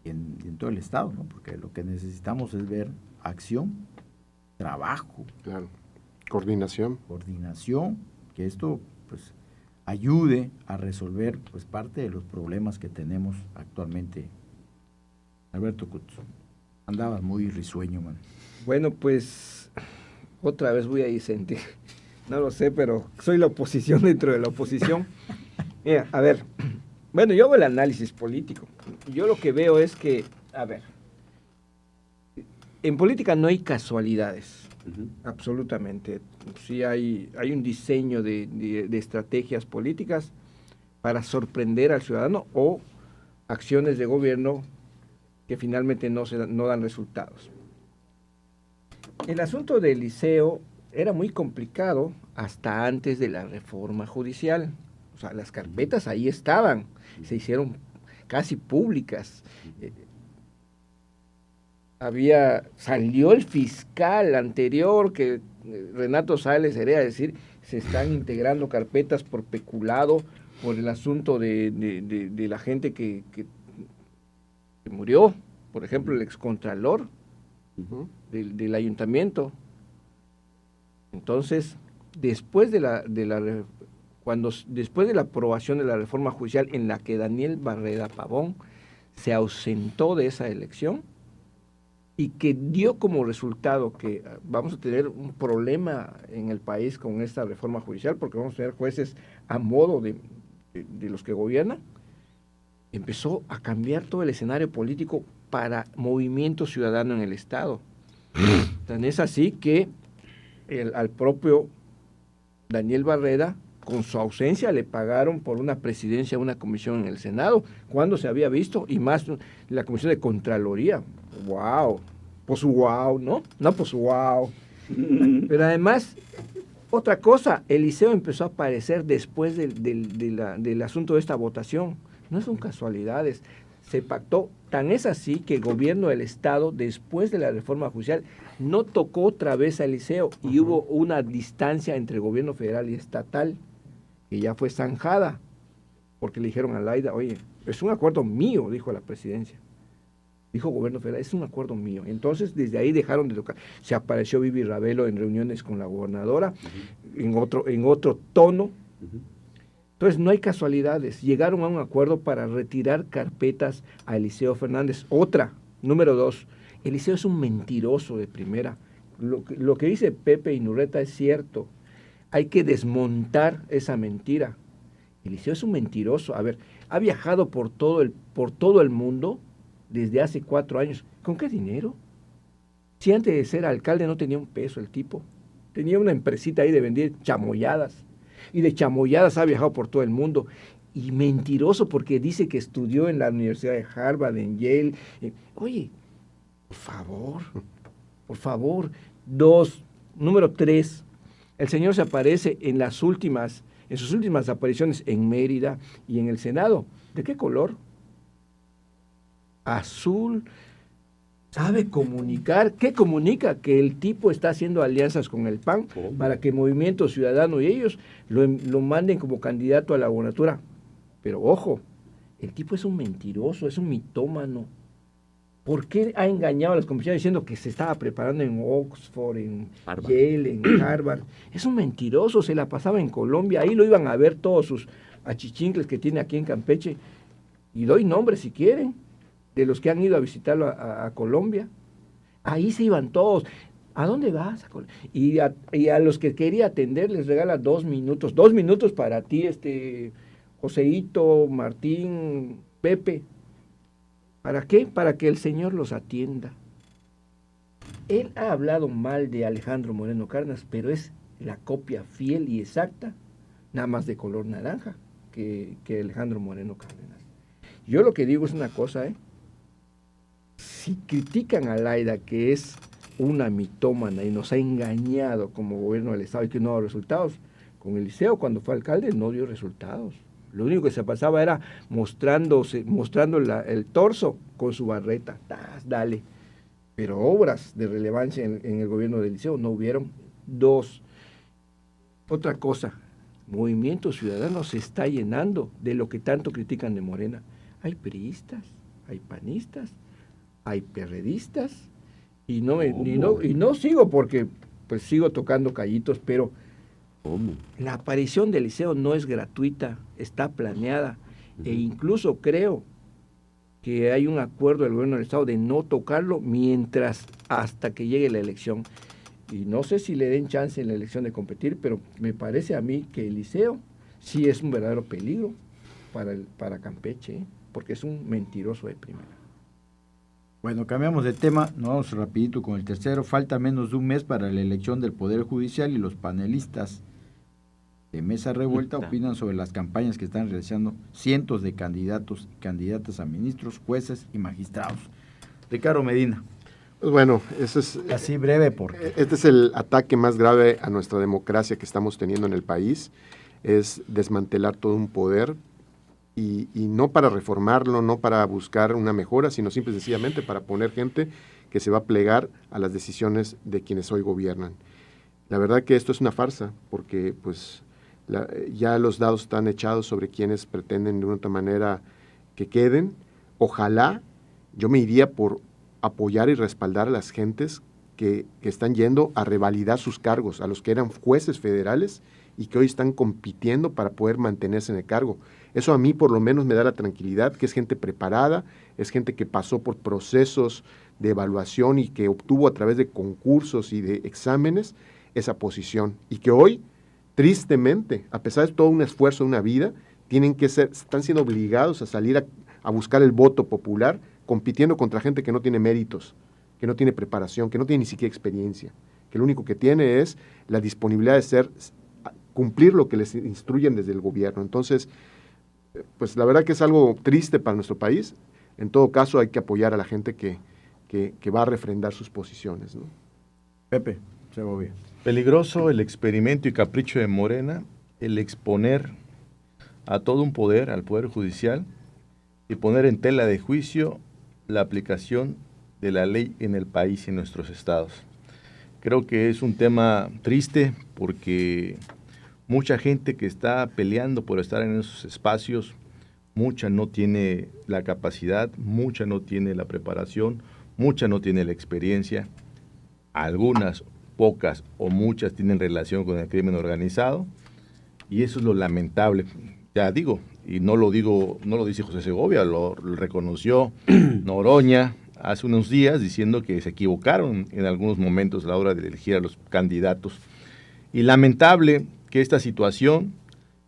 y en todo el estado, ¿no? Porque lo que necesitamos es ver acción, trabajo, Claro. Coordinación. coordinación, que esto pues ayude a resolver pues parte de los problemas que tenemos actualmente. Alberto Cutz, andabas muy risueño, man. Bueno, pues otra vez voy a disentir. No lo sé, pero soy la oposición dentro de la oposición. Mira, a ver, bueno, yo hago el análisis político. Yo lo que veo es que, a ver, en política no hay casualidades, absolutamente. Sí hay un diseño de estrategias políticas para sorprender al ciudadano o acciones de gobierno que finalmente no dan resultados. El asunto del liceo era muy complicado hasta antes de la reforma judicial. O sea, las carpetas ahí estaban, se hicieron casi públicas. Salió el fiscal anterior, que Renato Sales Heredia, decir, se están integrando carpetas por peculado, por el asunto de la gente que murió, por ejemplo, el excontralor del ayuntamiento. Entonces, después de la aprobación de la reforma judicial en la que Daniel Barreda Pavón se ausentó de esa elección y que dio como resultado que vamos a tener un problema en el país con esta reforma judicial, porque vamos a tener jueces a modo de los que gobiernan, empezó a cambiar todo el escenario político para movimiento ciudadano en el Estado. Tan es así que al propio Daniel Barreda, con su ausencia, le pagaron por una presidencia, una comisión en el Senado, cuando se había visto, y más la comisión de Contraloría. ¡Wow! Pues wow, ¿no? No, pues wow. Pero además, otra cosa, el liceo empezó a aparecer después del asunto de esta votación. No son casualidades. Se pactó, tan es así que el gobierno del Estado, después de la reforma judicial, no tocó otra vez al liceo y hubo una distancia entre el gobierno federal y estatal, que ya fue zanjada, porque le dijeron a Laida, oye, es un acuerdo mío, dijo la presidencia. Dijo gobierno federal, es un acuerdo mío. Entonces, desde ahí dejaron de tocar. Se apareció Vivi Ravelo en reuniones con la gobernadora, en otro tono. Entonces, no hay casualidades. Llegaron a un acuerdo para retirar carpetas a Eliseo Fernández. Otra, número 2, Eliseo es un mentiroso de primera. Lo que dice Pepe Inurreta es cierto. Hay que desmontar esa mentira. Eliseo es un mentiroso. A ver, ha viajado por todo el mundo desde hace 4 años. ¿Con qué dinero? Si antes de ser alcalde no tenía un peso el tipo. Tenía una empresita ahí de vender chamoyadas. Y de chamoyadas ha viajado por todo el mundo. Y mentiroso porque dice que estudió en la Universidad de Harvard, en Yale. Oye, por favor. 2, número 3. El señor se aparece en sus últimas apariciones en Mérida y en el Senado. ¿De qué color? Azul. ¿Sabe comunicar? ¿Qué comunica? Que el tipo está haciendo alianzas con el PAN para que Movimiento Ciudadano y ellos lo manden como candidato a la gobernatura. Pero ojo, el tipo es un mentiroso, es un mitómano. ¿Por qué ha engañado a las comisiones diciendo que se estaba preparando en Oxford, en Harvard. Yale, en Harvard? Es un mentiroso, se la pasaba en Colombia, ahí lo iban a ver todos sus achichincles que tiene aquí en Campeche. Y doy nombres si quieren, de los que han ido a visitarlo a Colombia. Ahí se iban todos. ¿A dónde vas? Y a los que quería atender les regala 2 minutos. 2 minutos para ti, Joseito, Martín, Pepe. ¿Para qué? Para que el Señor los atienda. Él ha hablado mal de Alejandro Moreno Cárdenas, pero es la copia fiel y exacta, nada más de color naranja, que Alejandro Moreno Cárdenas. Yo lo que digo es una cosa, si critican a Laida, que es una mitómana y nos ha engañado como gobierno del Estado y que no ha dado resultados, Con Eliseo, cuando fue alcalde, no dio resultados. Lo único que se pasaba era mostrando el torso con su barreta. Dale. Pero obras de relevancia en el gobierno de Eliseo no hubieron. 2. Otra cosa, Movimiento Ciudadano se está llenando de lo que tanto critican de Morena. Hay priistas, hay panistas, hay perredistas, y no sigo porque pues sigo tocando callitos, pero ¿Cómo? la aparición de Eliseo no es gratuita, está planeada, e incluso creo que hay un acuerdo del gobierno del Estado de no tocarlo hasta que llegue la elección. Y no sé si le den chance en la elección de competir, pero me parece a mí que Eliseo sí es un verdadero peligro para Campeche, porque es un mentiroso de primera. Bueno, cambiamos de tema, nos vamos rapidito con el tercero. Falta menos de un mes para la elección del Poder Judicial y los panelistas de Mesa Revuelta opinan sobre las campañas que están realizando cientos de candidatos y candidatas a ministros, jueces y magistrados. Ricardo Medina. Pues bueno, ese es, así breve porque este es el ataque más grave a nuestra democracia que estamos teniendo en el país, es desmantelar todo un poder y no para reformarlo, no para buscar una mejora, sino simple y sencillamente para poner gente que se va a plegar a las decisiones de quienes hoy gobiernan. La verdad que esto es una farsa, porque pues ya los dados están echados sobre quienes pretenden de una otra manera que queden. Ojalá yo me iría por apoyar y respaldar a las gentes que están yendo a revalidar sus cargos, a los que eran jueces federales y que hoy están compitiendo para poder mantenerse en el cargo. Eso a mí por lo menos me da la tranquilidad, que es gente preparada, es gente que pasó por procesos de evaluación y que obtuvo a través de concursos y de exámenes esa posición, y que hoy, tristemente, a pesar de todo un esfuerzo, una vida, están siendo obligados a salir a buscar el voto popular, compitiendo contra gente que no tiene méritos, que no tiene preparación, que no tiene ni siquiera experiencia, que lo único que tiene es la disponibilidad de cumplir lo que les instruyen desde el gobierno. Entonces, pues la verdad que es algo triste para nuestro país. En todo caso, hay que apoyar a la gente que va a refrendar sus posiciones, ¿no? Pepe Segovia. Peligroso el experimento y capricho de Morena, el exponer a todo un poder, al Poder Judicial, y poner en tela de juicio la aplicación de la ley en el país y en nuestros estados. Creo que es un tema triste porque mucha gente que está peleando por estar en esos espacios, mucha no tiene la capacidad, mucha no tiene la preparación, mucha no tiene la experiencia, algunas, pocas o muchas tienen relación con el crimen organizado, y eso es lo lamentable. Ya digo, y no lo dice José Segovia, lo reconoció Noroña hace unos días diciendo que se equivocaron en algunos momentos a la hora de elegir a los candidatos. Y lamentable que esta situación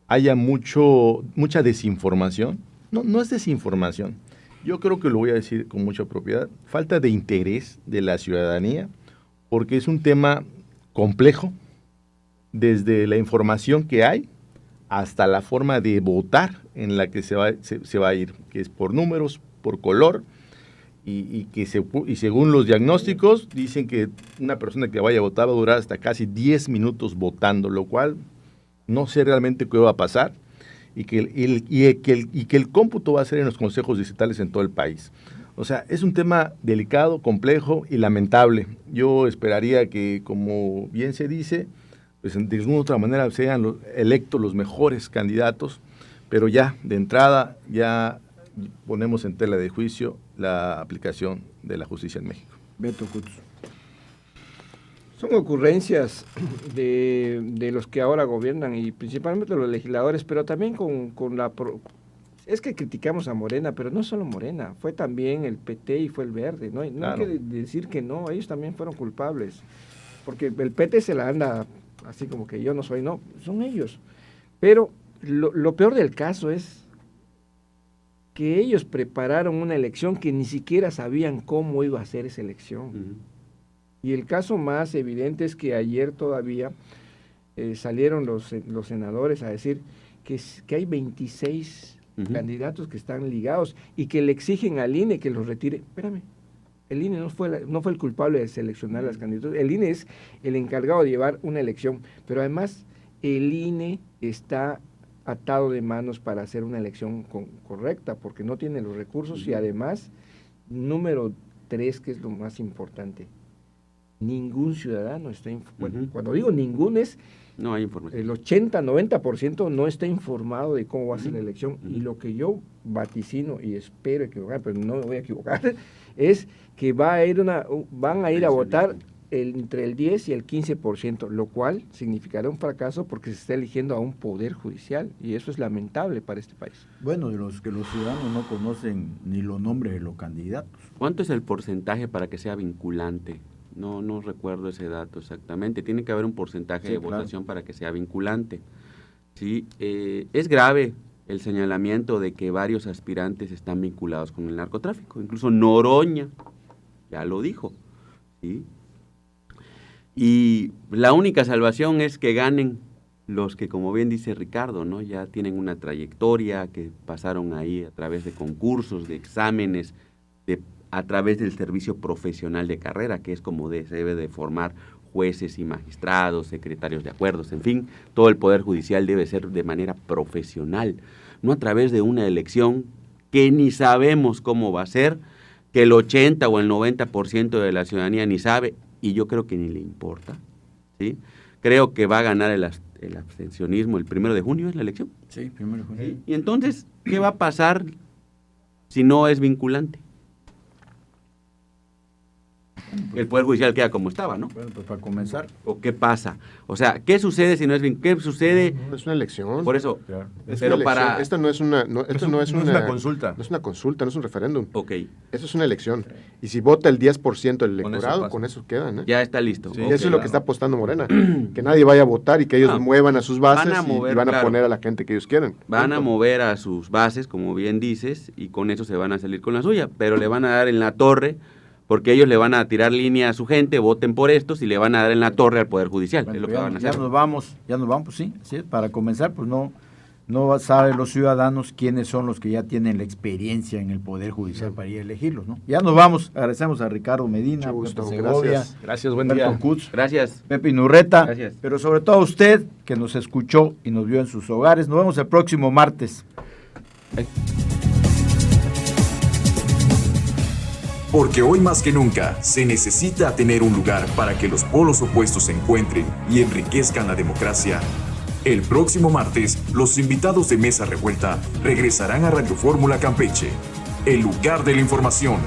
haya mucha desinformación. No es desinformación. Yo creo que lo voy a decir con mucha propiedad. Falta de interés de la ciudadanía, porque es un tema complejo, desde la información que hay hasta la forma de votar en la que se va a ir, que es por números, por color, y según los diagnósticos dicen que una persona que vaya a votar va a durar hasta casi 10 minutos votando, lo cual no sé realmente qué va a pasar, y que el cómputo va a ser en los consejos distritales en todo el país. O sea, es un tema delicado, complejo y lamentable. Yo esperaría que, como bien se dice, pues de alguna otra manera sean electos los mejores candidatos, pero ya, de entrada, ya ponemos en tela de juicio la aplicación de la justicia en México. Beto Cutz. Son ocurrencias de los que ahora gobiernan y principalmente los legisladores, pero también es que criticamos a Morena, pero no solo Morena, fue también el PT y fue el Verde, ¿no? Claro. Hay que decir que no, ellos también fueron culpables, porque el PT se la anda así como que yo no soy, no, son ellos. Pero lo peor del caso es que ellos prepararon una elección que ni siquiera sabían cómo iba a ser esa elección. Y el caso más evidente es que ayer todavía salieron los senadores a decir que hay 26 candidatos que están ligados y que le exigen al INE que los retire. Espérame, el INE no fue el culpable de seleccionar las candidaturas, el INE es el encargado de llevar una elección, pero además el INE está atado de manos para hacer una elección correcta, porque no tiene los recursos y además, número 3, que es lo más importante, ningún ciudadano está bueno, cuando digo ningún es No hay información. el 80-90% no está informado de cómo va a ser la elección, y lo que yo vaticino y espero equivocar, pero no me voy a equivocar, es que van a ir a votar entre el 10 y el 15%, lo cual significará un fracaso porque se está eligiendo a un poder judicial, y eso es lamentable para este país. Bueno, de los que los ciudadanos no conocen ni los nombres de los candidatos. ¿Cuánto es el porcentaje para que sea vinculante? No recuerdo ese dato exactamente. Tiene que haber un porcentaje de votación para que sea vinculante. ¿Sí? Es grave el señalamiento de que varios aspirantes están vinculados con el narcotráfico. Incluso Noroña ya lo dijo. ¿Sí? Y la única salvación es que ganen los que, como bien dice Ricardo, ¿no? Ya tienen una trayectoria, que pasaron ahí a través de concursos, de exámenes, a través del servicio profesional de carrera, que es como se debe de formar jueces y magistrados, secretarios de acuerdos, en fin, todo el Poder Judicial debe ser de manera profesional, no a través de una elección que ni sabemos cómo va a ser, que el 80 o el 90% de la ciudadanía ni sabe, y yo creo que ni le importa, ¿sí? Creo que va a ganar el abstencionismo el 1 de junio, es la elección. Sí, 1 de junio. ¿Sí? Y entonces, ¿qué va a pasar si no es vinculante? El Poder Judicial queda como estaba, ¿no? Bueno, pues para comenzar. ¿O qué pasa? O sea, ¿qué sucede si no es vinculante? ¿Qué sucede? Es una elección. Por eso, Claro. Es pero una para... elección. Esto no es una, no es una consulta. No es una consulta, no es un referéndum. Ok, Eso es una elección. Y si vota el 10% del Con eso electorado, pasa. con eso quedan. ya está listo. Sí, Y Ok. eso es lo que está apostando Morena. Que nadie vaya a votar y que ellos muevan a sus bases Van a mover, y van a claro. poner a la gente que ellos quieren. Van a Punto. mover a sus bases, como bien dices, y con eso se van a salir con la suya, pero le van a dar en la torre, porque ellos le van a tirar línea a su gente, voten por estos, y le van a dar en la torre al Poder Judicial. Bueno, es lo que ya, van a ya hacer. nos vamos, pues sí, así es. Para comenzar, pues no saben los ciudadanos quiénes son los que ya tienen la experiencia en el Poder Judicial para ir a elegirlos, ¿no? Ya nos vamos, agradecemos a Ricardo Medina, Mucho gusto, Pepe Segovia, gracias. Gracias, buen Humberto día. Kutz, Gracias. Pepe Inurreta, Gracias. pero sobre todo a usted que nos escuchó y nos vio en sus hogares. Nos vemos el próximo martes. Porque hoy más que nunca se necesita tener un lugar para que los polos opuestos se encuentren y enriquezcan la democracia. El próximo martes, los invitados de Mesa Revuelta regresarán a Radio Fórmula Campeche, el lugar de la información.